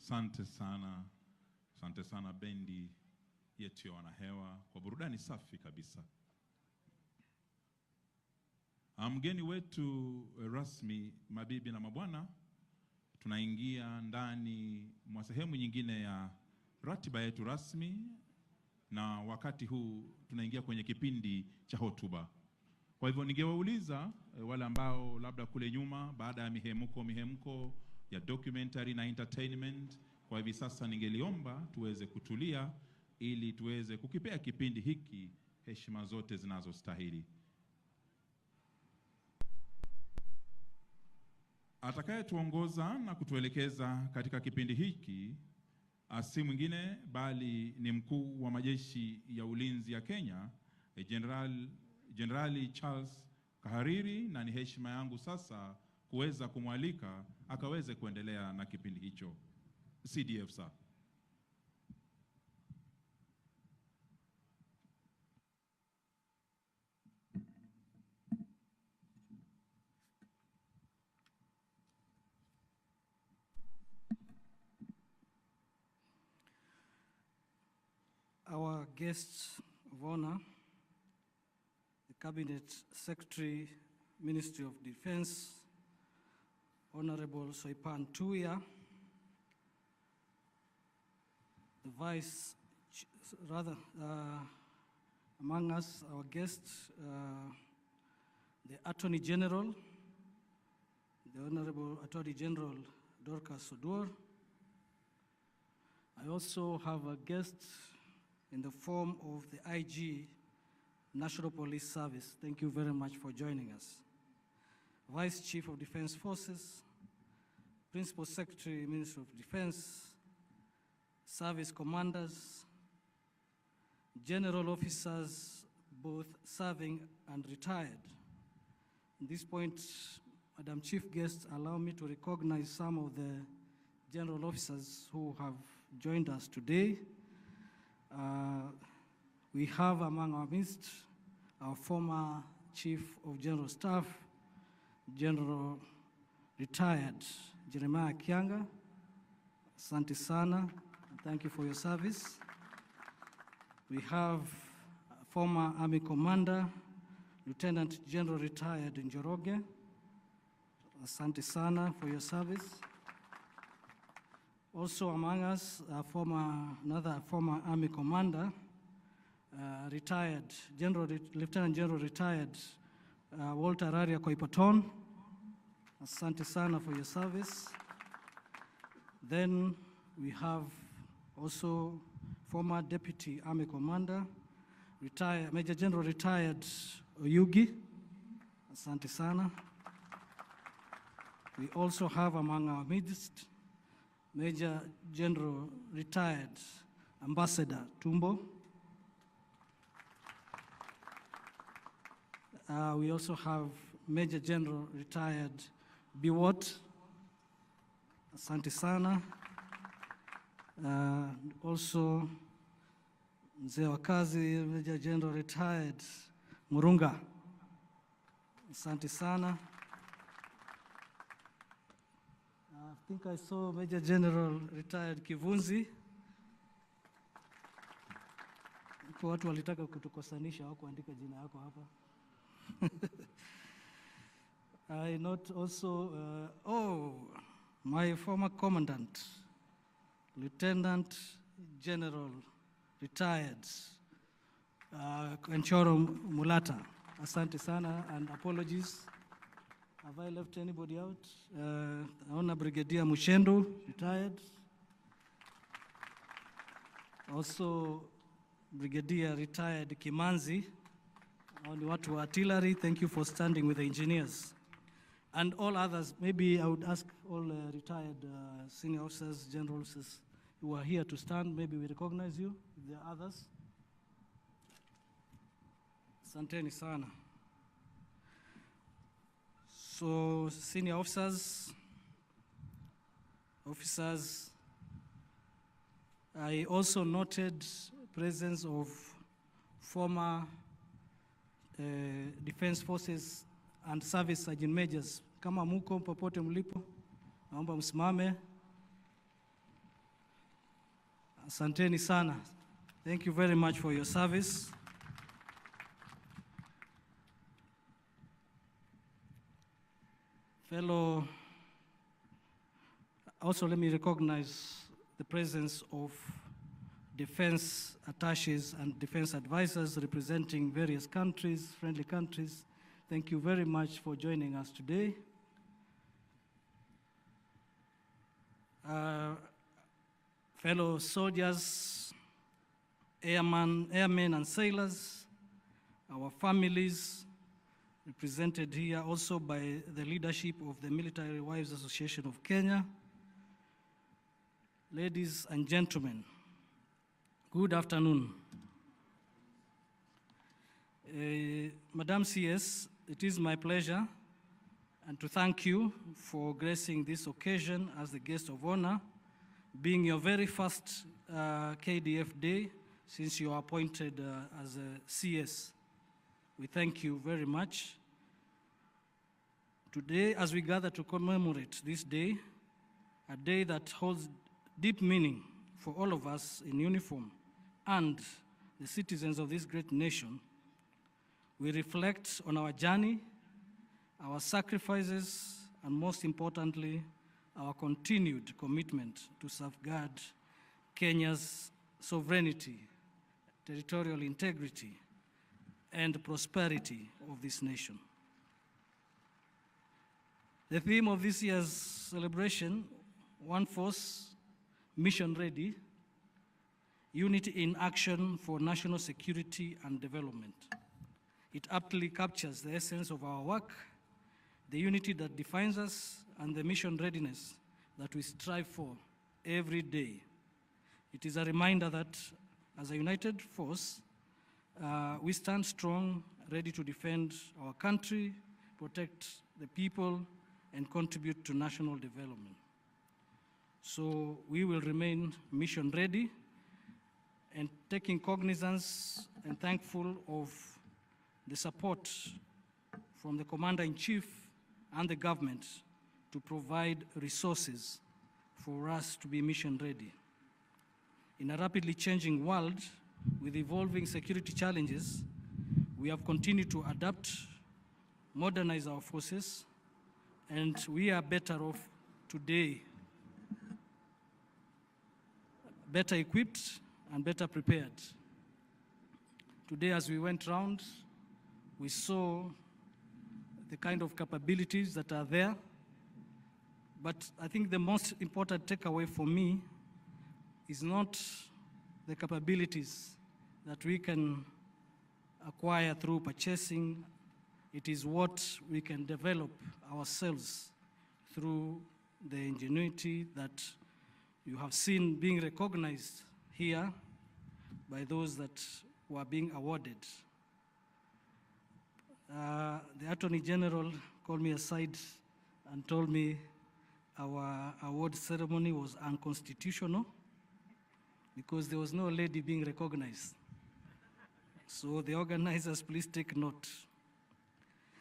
Asante sana bendi yetu ya wanahewa kwa burudani safi kabisa. Mgeni wetu rasmi, mabibi na mabwana, tunaingia ndani mwa sehemu nyingine ya ratiba yetu rasmi, na wakati huu tunaingia kwenye kipindi cha hotuba. Kwa hivyo ningewauliza wale ambao labda kule nyuma baada ya mihemko ya documentary na entertainment, kwa hivi sasa ningeliomba tuweze kutulia ili tuweze kukipea kipindi hiki heshima zote zinazostahili. Atakaye tuongoza na kutuelekeza katika kipindi hiki si mwingine bali ni mkuu wa majeshi ya ulinzi ya Kenya, Generali Charles Kahariri, na ni heshima yangu sasa kuweza kumwalika akaweze kuendelea na kipindi hicho. CDF sir. guests of honor, the Cabinet Secretary, Ministry of Defense, Honorable Soipan Tuya, the among us, our guests, the Attorney General, the Honorable Attorney General Dorcas Oduor. I also have a guest in the form of the IG, National Police Service. Thank you very much for joining us. Vice Chief of Defense Forces, Principal Secretary, Ministry of Defense, service commanders, general officers, both serving and retired. At this point, Madam Chief Guest, allow me to recognize some of the general officers who have joined us today. We have among our midst our former Chief of General Staff, General Retired Jeremiah Kianga. Asante sana, thank you for your service. We have former Army Commander, Lieutenant General Retired Njoroge. Asante sana for your service. Also among us, another former Army Commander, retired Lieutenant General Retired Walter Araria Koipaton. Asante sana for your service. Then we have also former Deputy Army Commander, Major General Retired Oyugi. Asante sana. We also have among our midst Major General Retired Ambassador Tumbo. We also have Major General Retired Biwot. Asante sana. Also Mzee wa kazi, Major General Retired Murunga. Asante sana. I think I saw Major General Retired Kivunzi. Kwa watu walitaka kutukosanisha hawakuandika jina yako hapa. I not also, my former commandant, Lieutenant General Retired Kanchoro Mulata. Asante sana and apologies. Have I left anybody out? Honor Brigadier Mushendo, retired. Also Brigadier Retired Kimanzi. Only watu wa artillery, thank you for standing with the engineers. And all others, maybe I would ask all retired senior officers, general officers who are here to stand, maybe we recognize you, if there are others. Asanteni sana. So, senior officers, I also noted presence of former Defense Forces and Service Sergeant Majors. Kama muko popote mlipo, naomba msimame. Asanteni sana. Thank you very much for your service. Fellow, also let me recognize the presence of defense attaches and defense advisors representing various countries, friendly countries. Thank you very much for joining us today. Fellow soldiers, airmen and sailors, our families, represented here also by the leadership of the Military Wives Association of Kenya. Ladies and gentlemen, good afternoon. Madam CS, it is my pleasure and to thank you for gracing this occasion as the guest of honor, being your very first KDF day since you are appointed as a CS. We thank you very much. Today, as we gather to commemorate this day, a day that holds deep meaning for all of us in uniform and the citizens of this great nation, we reflect on our journey, our sacrifices, and most importantly, our continued commitment to safeguard Kenya's sovereignty, territorial integrity, and prosperity of this nation. The theme of this year's celebration, One Force, Mission Ready, Unity in Action for National Security and Development. It aptly captures the essence of our work, the unity that defines us, and the mission readiness that we strive for every day. It is a reminder that as a united force, we stand strong, ready to defend our country, protect the people, and contribute to national development. So we will remain mission ready and taking cognizance and thankful of the support from the Commander-in-Chief and the government to provide resources for us to be mission ready. In a rapidly changing world with evolving security challenges, we have continued to adapt, modernize our forces, and we are better off today, better equipped and better prepared. Today, as we went round, we saw the kind of capabilities that are there, but I think the most important takeaway for me is not the capabilities that we can acquire through purchasing. It is what we can develop ourselves through the ingenuity that you have seen being recognized here by those that were being awarded. The Attorney General called me aside and told me our award ceremony was unconstitutional because there was no lady being recognized. So the organizers, please take note.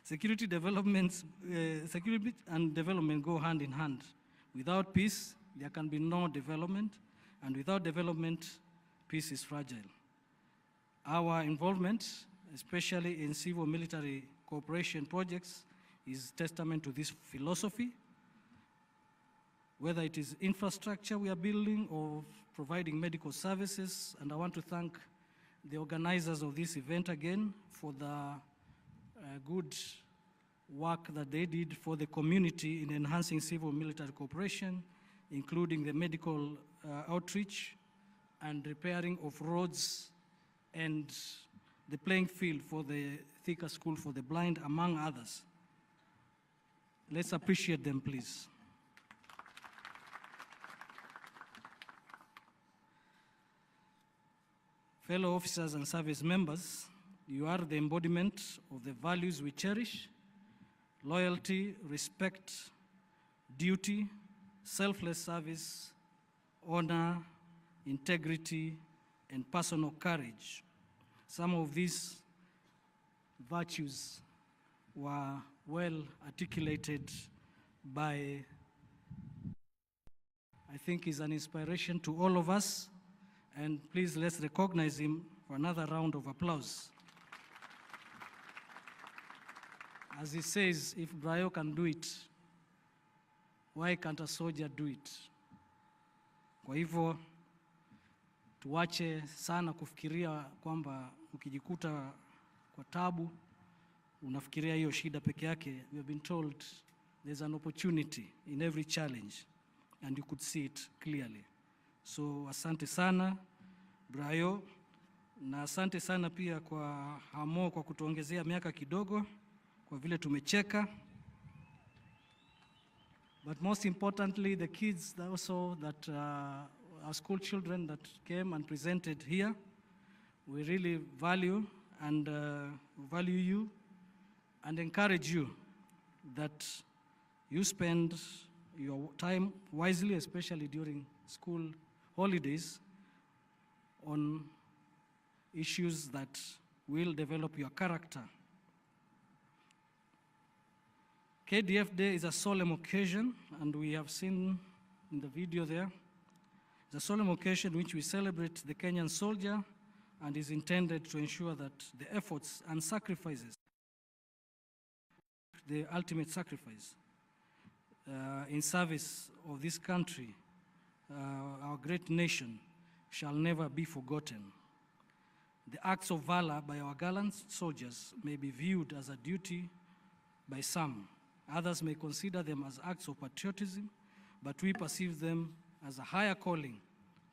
Security and development go hand in hand. Without peace, there can be no development, and without development, peace is fragile. Our involvement, especially in civil-military cooperation projects, is testament to this philosophy. Whether it is infrastructure we are building or providing medical services, and I want to thank the organizers of this event again for the good work that they did for the community in enhancing civil-military cooperation, including the medical outreach and repairing of roads and the playing field for the Thika School for the Blind, among others. Let's appreciate them, please. Fellow officers and service members, you are the embodiment of the values we cherish: loyalty, respect, duty, selfless service, honor, integrity, and personal courage. Some of these virtues were well articulated by, I think, is an inspiration to all of us. And please, let's recognize him for another round of applause. As he says, if Brayo can do it, why can't a soldier do it? Kwa hivyo, tuache sana kufikiria kwamba ukijikuta kwa tabu, unafikiria hiyo shida peke yake. We have been told there's an opportunity in every challenge, and you could see it clearly. So asante sana Brayo, na asante sana pia kwa Hamo kwa kutuongezea miaka kidogo, kwa vile tumecheka. But most importantly, the kids also that our school children that came and presented here, we really value and value you and encourage you that you spend your time wisely, especially during school holidays, on issues that will develop your character. KDF Day is a solemn occasion, and we have seen in the video there, it's a solemn occasion in which we celebrate the Kenyan soldier and is intended to ensure that the efforts and sacrifices, the ultimate sacrifice in service of this country, our great nation, shall never be forgotten. The acts of valor by our gallant soldiers may be viewed as a duty by some. Others may consider them as acts of patriotism, but we perceive them as a higher calling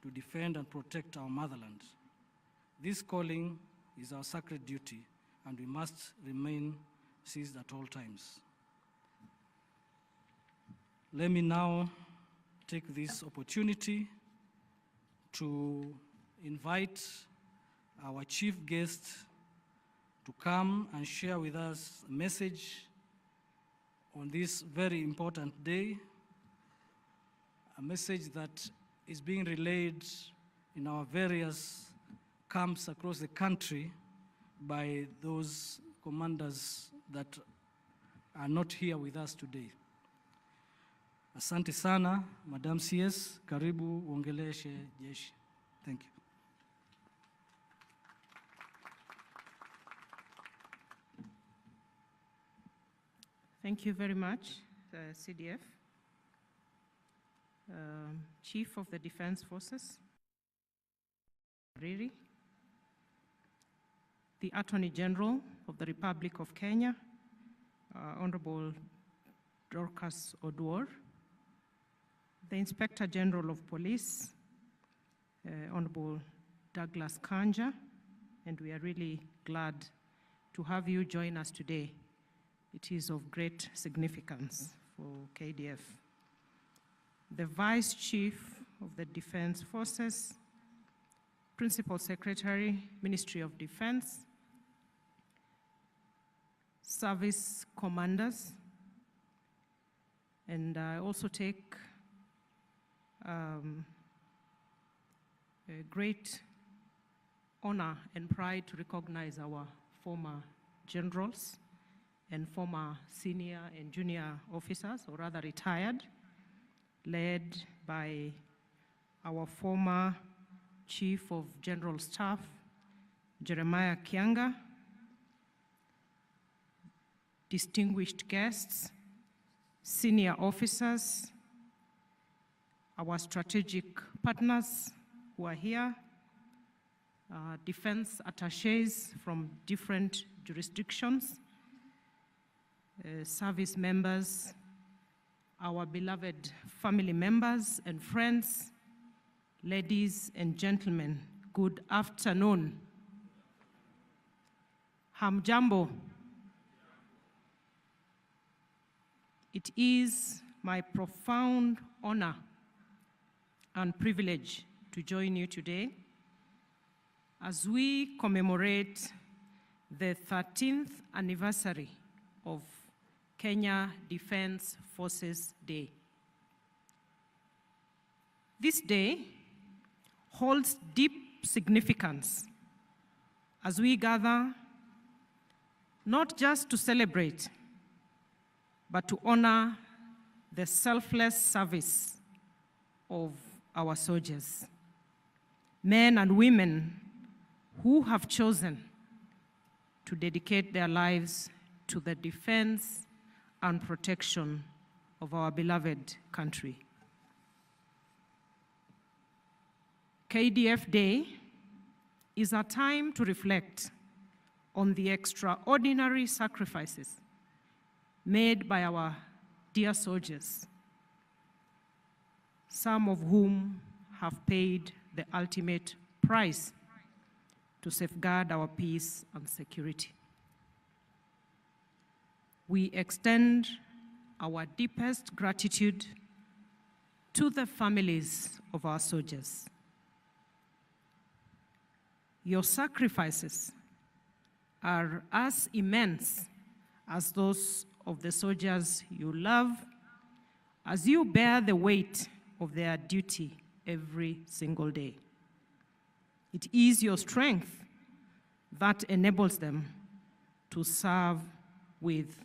to defend and protect our motherland. This calling is our sacred duty, and we must remain seized at all times. Let me now take this opportunity to invite our chief guest to come and share with us a message on this very important day, a message that is being relayed in our various camps across the country by those commanders that are not here with us today. Asante sana, Madam CS, karibu uongeleshe jeshi. Thank you. Thank you very much, CDF. Chief of the Defence Forces, Bravery, the Attorney General of the Republic of Kenya, Honorable Dorcas Oduor, the Inspector General of Police, Honorable Douglas Kanja, and we are really glad to have you join us today. It is of great significance for KDF. The Vice Chief of the Defence Forces, Principal Secretary, Ministry of Defence, service commanders, and I also take a great honor and pride to recognize our former generals and former senior and junior officers, or rather retired, led by our former Chief of General Staff, Jeremiah Kianga, distinguished guests, senior officers, our strategic partners who are here, defense attaches from different jurisdictions, service members, our beloved family members and friends, ladies and gentlemen, good afternoon. Hamjambo. It is my profound honor and privilege to join you today as we commemorate the 13th anniversary of Kenya Defence Forces Day. This day holds deep significance as we gather not just to celebrate, but to honor the selfless service of our soldiers, men and women who have chosen to dedicate their lives to the defense and protection of our beloved country. KDF Day is a time to reflect on the extraordinary sacrifices made by our dear soldiers, some of whom have paid the ultimate price to safeguard our peace and security. We extend our deepest gratitude to the families of our soldiers. Your sacrifices are as immense as those of the soldiers you love, as you bear the weight of their duty every single day. It is your strength that enables them to serve with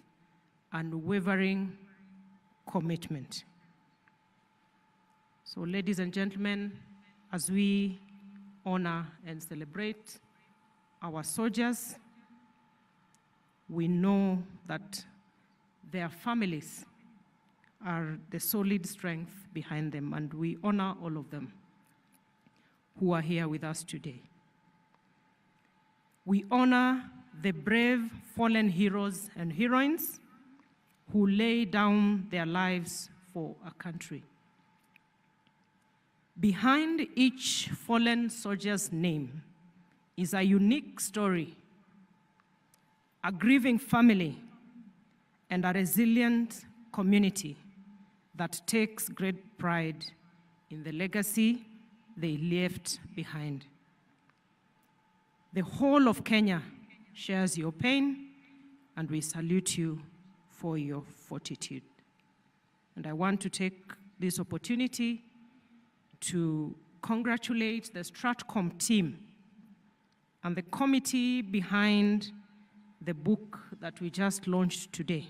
unwavering commitment. So, ladies and gentlemen, as we honor and celebrate our soldiers. We know that their families are the solid strength behind them, and we honor all of them who are here with us today. We honor the brave fallen heroes and heroines who lay down their lives for a country. Behind each fallen soldier's name is a unique story, a grieving family, and a resilient community that takes great pride in the legacy they left behind. The whole of Kenya shares your pain, and we salute you for your fortitude. And I want to take this opportunity to congratulate the Stratcom team and the committee behind the book that we just launched today,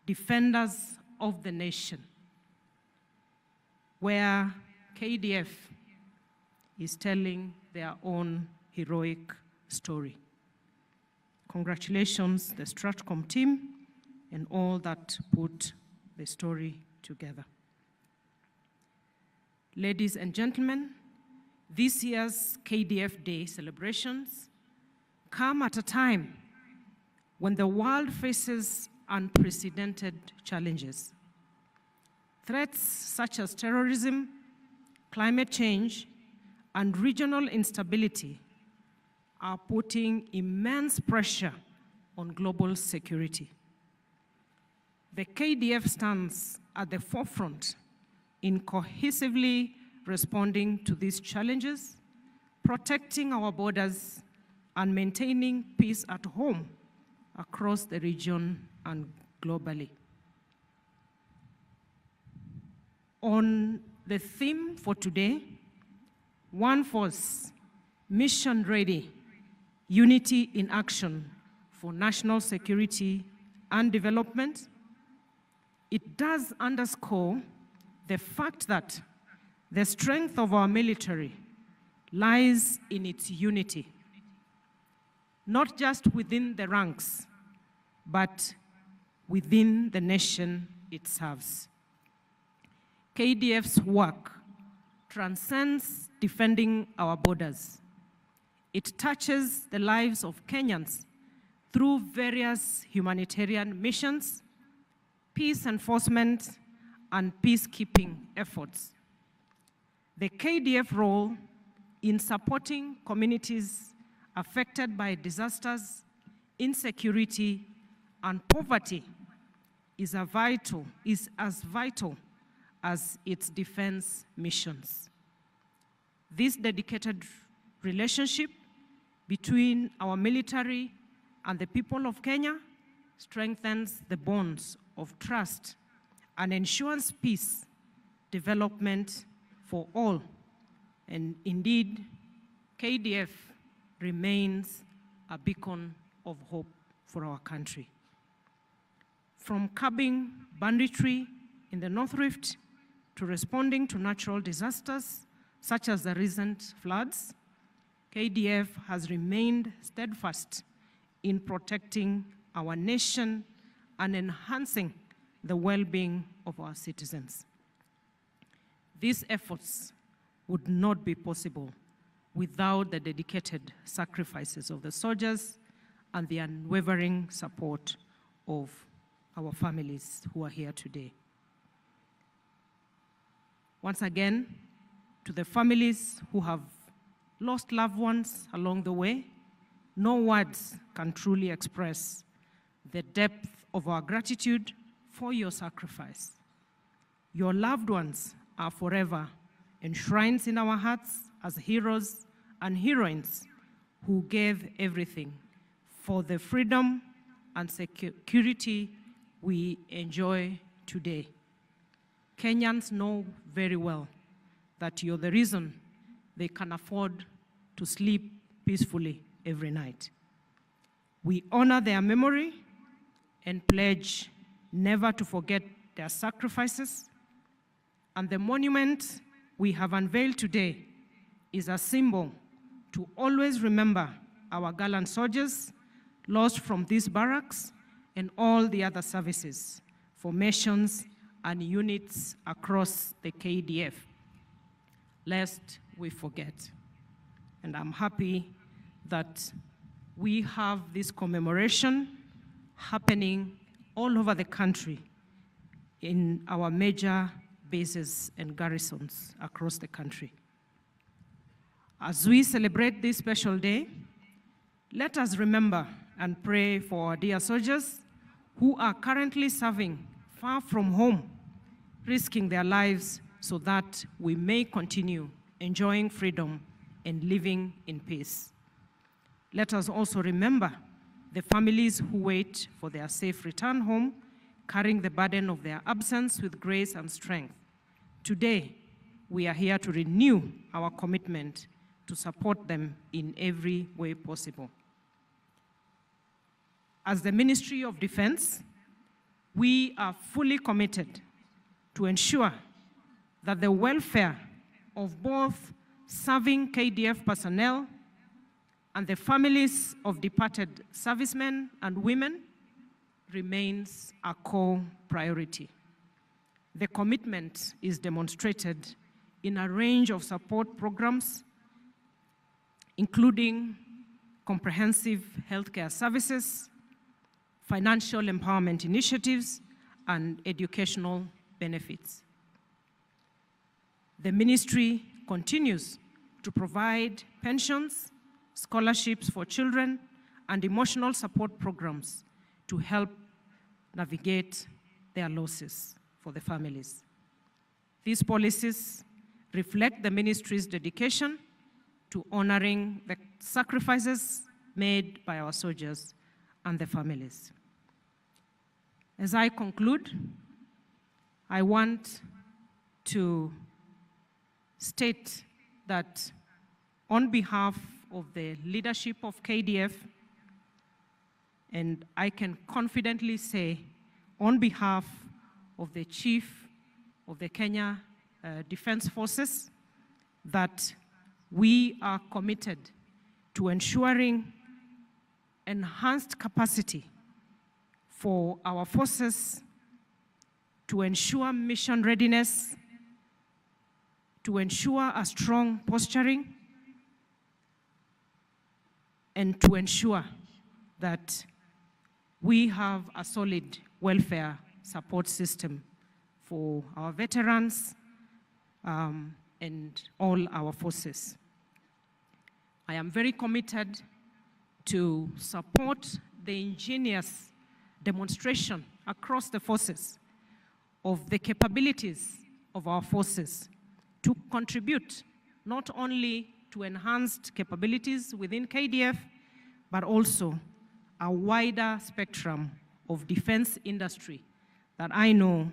Defenders of the Nation, where KDF is telling their own heroic story. Congratulations, the Stratcom team, and all that put the story together. Ladies and gentlemen, this year's KDF Day celebrations come at a time when the world faces unprecedented challenges. Threats such as terrorism, climate change, and regional instability are putting immense pressure on global security. The KDF stands at the forefront in cohesively responding to these challenges, protecting our borders, and maintaining peace at home, across the region, and globally. On the theme for today, One Force, Mission Ready, Unity in Action for National Security and Development, it does underscore the fact that the strength of our military lies in its unity, not just within the ranks, but within the nation it serves. KDF's work transcends defending our borders. It touches the lives of Kenyans through various humanitarian missions, peace enforcement, and peacekeeping efforts. The KDF role in supporting communities affected by disasters, insecurity, and poverty is as vital as its defense missions. This dedicated relationship between our military and the people of Kenya strengthens the bonds of trust and ensures peace, development for all. And indeed, KDF remains a beacon of hope for our country. From curbing banditry in the North Rift to responding to natural disasters such as the recent floods, KDF has remained steadfast in protecting our nation and enhancing the well-being of our citizens. These efforts would not be possible without the dedicated sacrifices of the soldiers and the unwavering support of our families who are here today. Once again, to the families who have lost loved ones along the way, no words can truly express the depth of our gratitude for your sacrifice. Your loved ones are forever enshrined in our hearts as heroes and heroines who gave everything for the freedom and security we enjoy today. Kenyans know very well that you're the reason they can afford to sleep peacefully every night. We honor their memory and pledge never to forget their sacrifices. And the monument we have unveiled today is a symbol to always remember our gallant soldiers lost from these barracks and all the other services, formations, and units across the KDF, lest we forget. And I'm happy that we have this commemoration happening all over the country in our major bases and garrisons across the country. As we celebrate this special day, let us remember and pray for our dear soldiers who are currently serving far from home, risking their lives so that we may continue enjoying freedom and living in peace. Let us also remember the families who wait for their safe return home, carrying the burden of their absence with grace and strength. Today, we are here to renew our commitment to support them in every way possible. As the Ministry of Defense, we are fully committed to ensure that the welfare of both serving KDF personnel and the families of departed servicemen and women remains a core priority. The commitment is demonstrated in a range of support programs, including comprehensive healthcare services, financial empowerment initiatives, and educational benefits. The ministry continues to provide pensions, scholarships for children, and emotional support programs to help navigate their losses for the families. These policies reflect the ministry's dedication to honoring the sacrifices made by our soldiers and the families. As I conclude, I want to state that on behalf of the leadership of KDF, and I can confidently say on behalf of the Chief of the Kenyan Defence Forces, that we are committed to ensuring enhanced capacity for our forces to ensure mission readiness, to ensure a strong posturing, and to ensure that we have a solid welfare support system for our veterans and all our forces. I am very committed to support the ingenious demonstration across the forces of the capabilities of our forces to contribute not only to enhanced capabilities within KDF, but also a wider spectrum of defense industry that I know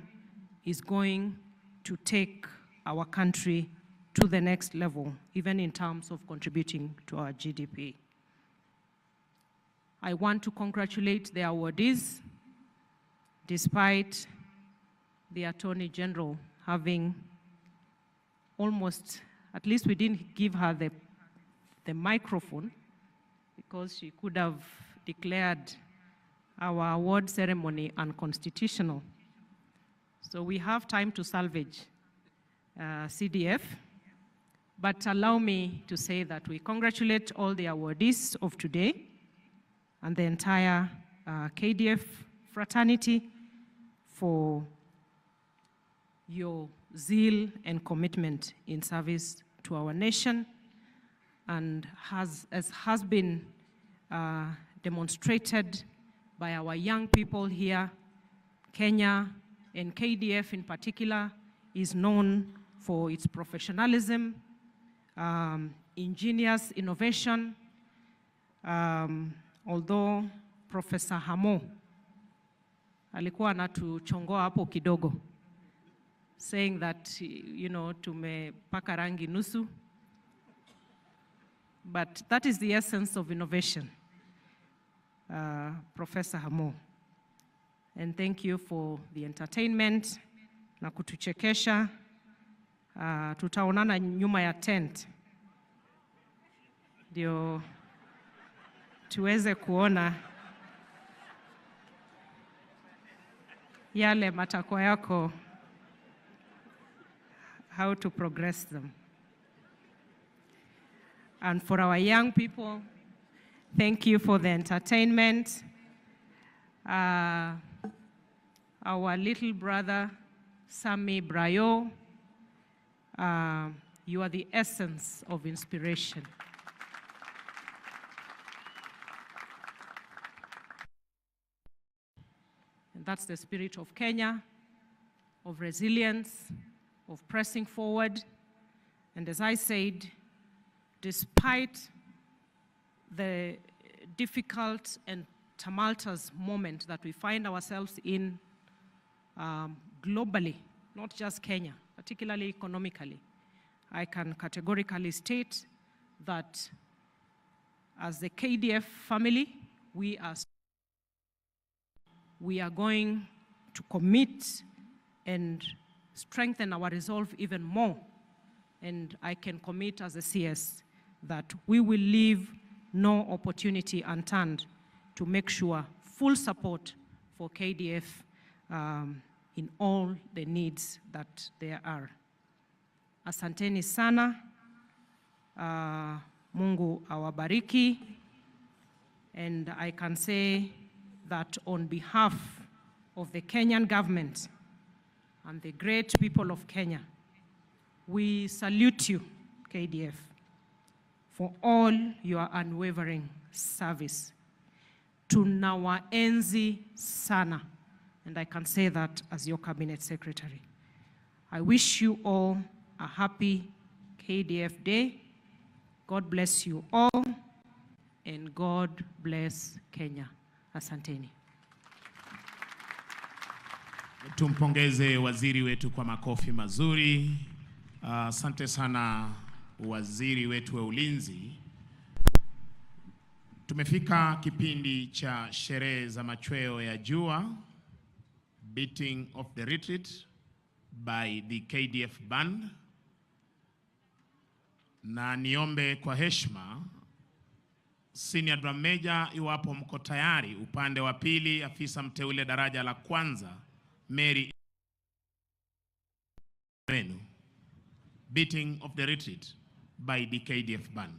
is going to take our country to the next level, even in terms of contributing to our GDP. I want to congratulate the awardees, despite the Attorney General having almost, at least we didn't give her the microphone, because she could have declared our award ceremony unconstitutional. So we have time to salvage CDF, but allow me to say that we congratulate all the awardees of today and the entire KDF fraternity for your zeal and commitment in service to our nation, and as has been demonstrated by our young people here, Kenya and KDF in particular is known for its professionalism, ingenious innovation, although Professor Hamo alikuwa anatuchongoa hapo kidogo, saying that, you know, tumepaka rangi nusu, but that is the essence of innovation, Professor Hamo. And thank you for the entertainment na kutuchekesha. Tutaonana nyuma ya tent. ndio tuweze kuona yale matakwa yako, how to progress them. And for our young people, thank you for the entertainment. Our little brother, Sami Brayo, you are the essence of inspiration. And that's the spirit of Kenya, of resilience, of pressing forward. And as I said, despite the difficult and tumultuous moment that we find ourselves in globally, not just Kenya, particularly economically, I can categorically state that as the KDF family, we are going to commit and strengthen our resolve even more. And I can commit as a CS that we will leave no opportunity unturned to make sure full support for KDF in all the needs that there are. Asanteni sana. Mungu awabariki. And I can say that on behalf of the Kenyan government and the great people of Kenya, we salute you, KDF, for all your unwavering service. Tunawaenzi sana, and I can say that as your cabinet secretary. I wish you all a happy KDF Day. God bless you all, and God bless Kenya. Asanteni. Tumpongeze waziri wetu kwa makofi mazuri. Asante sana waziri wetu wa ulinzi. Tumefika kipindi cha sherehe za machweo ya jua, beating of the retreat by the KDF band. Na niombe kwa heshima Senior Drum Major, iwapo mko tayari, upande wa pili afisa mteule daraja la kwanza Mary Menu, beating of the retreat by the KDF band.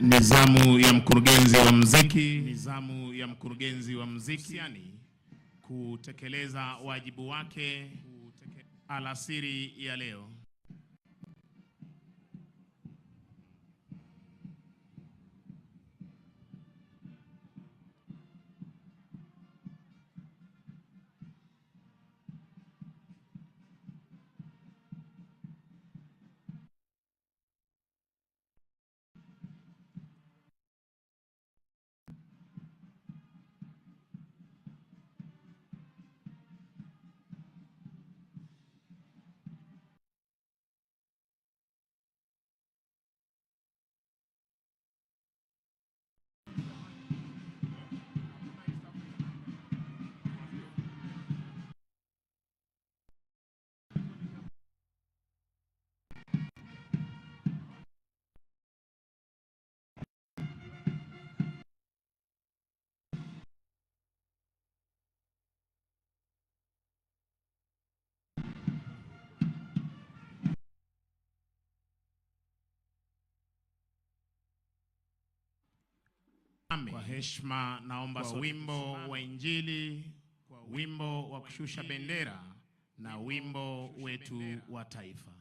Nizamu ya mkurugenzi wa muziki, nizamu ya mkurugenzi wa muziki kutekeleza wajibu wake alasiri ya leo. Kwa heshima naomba kwa wimbo wa Injili, kwa wimbo wa kushusha bendera na wimbo wetu wa taifa.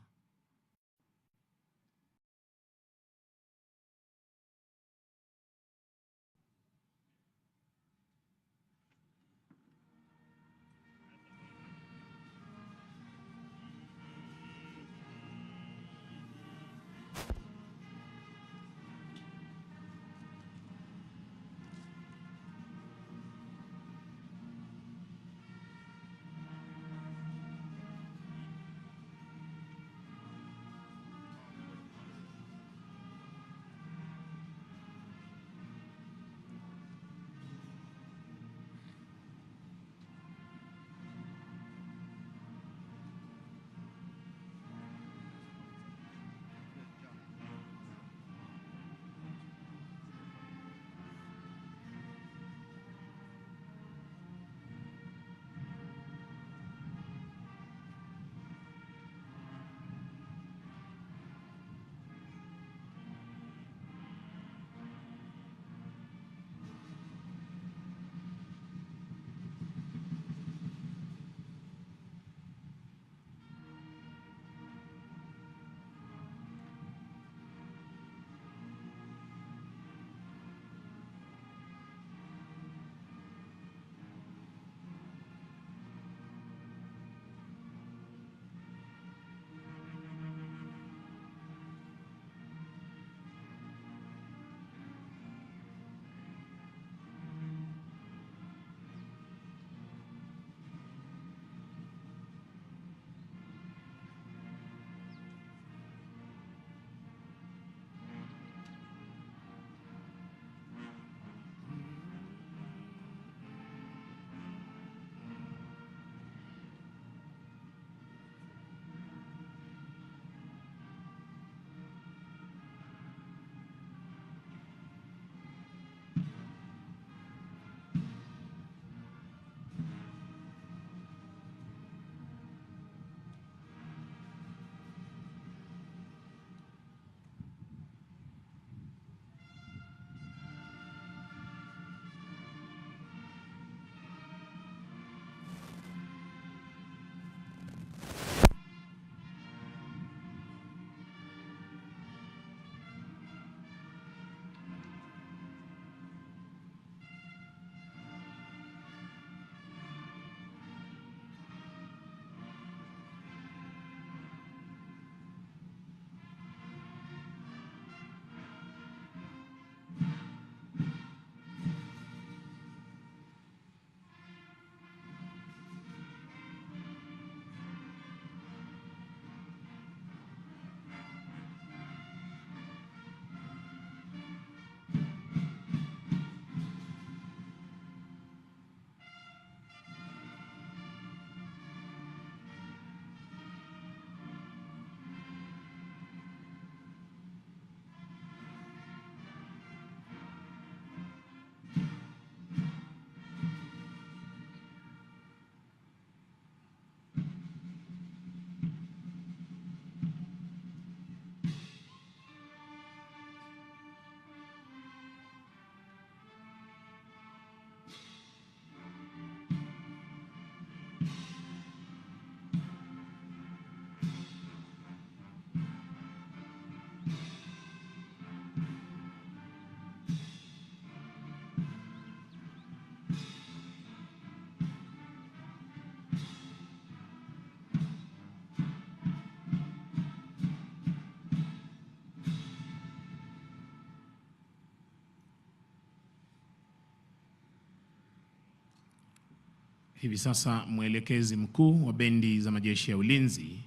hivi sasa mwelekezi mkuu wa bendi za majeshi ya ulinzi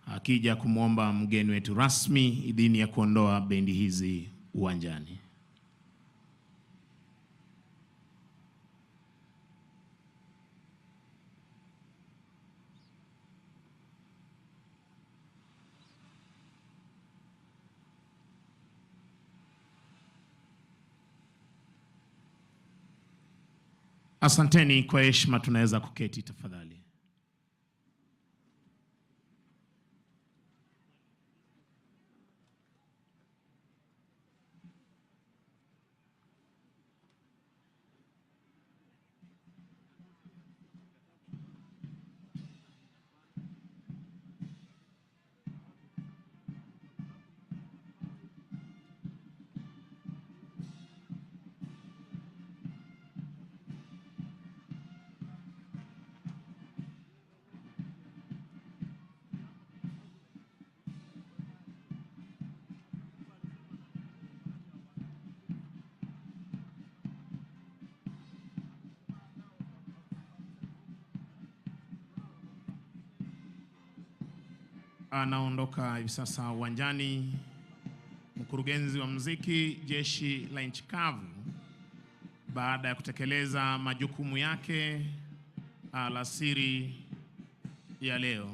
akija kumwomba mgeni wetu rasmi idhini ya kuondoa bendi hizi uwanjani. Asanteni, kwa heshima tunaweza kuketi tafadhali. Anaondoka hivi sasa uwanjani mkurugenzi wa muziki jeshi la nchi kavu baada ya kutekeleza majukumu yake alasiri ya leo.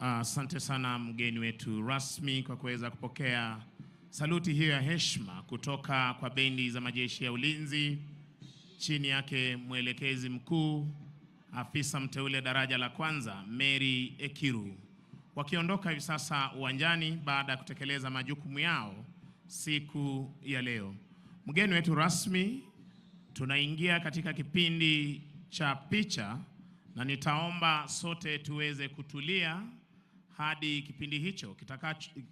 Asante sana mgeni wetu rasmi kwa kuweza kupokea saluti hiyo ya heshima kutoka kwa bendi za majeshi ya ulinzi chini yake mwelekezi mkuu afisa mteule daraja la kwanza Mary Ekiru, wakiondoka hivi sasa uwanjani baada ya kutekeleza majukumu yao siku ya leo. Mgeni wetu rasmi, tunaingia katika kipindi cha picha na nitaomba sote tuweze kutulia hadi kipindi hicho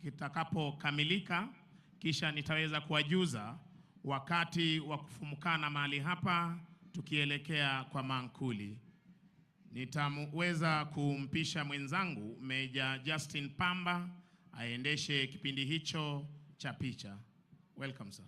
kitakapokamilika, kisha nitaweza kuwajuza wakati wa kufumukana mahali hapa tukielekea kwa mankuli. Nitaweza kumpisha mwenzangu Meja Justin Pamba aendeshe kipindi hicho cha picha. Welcome sir.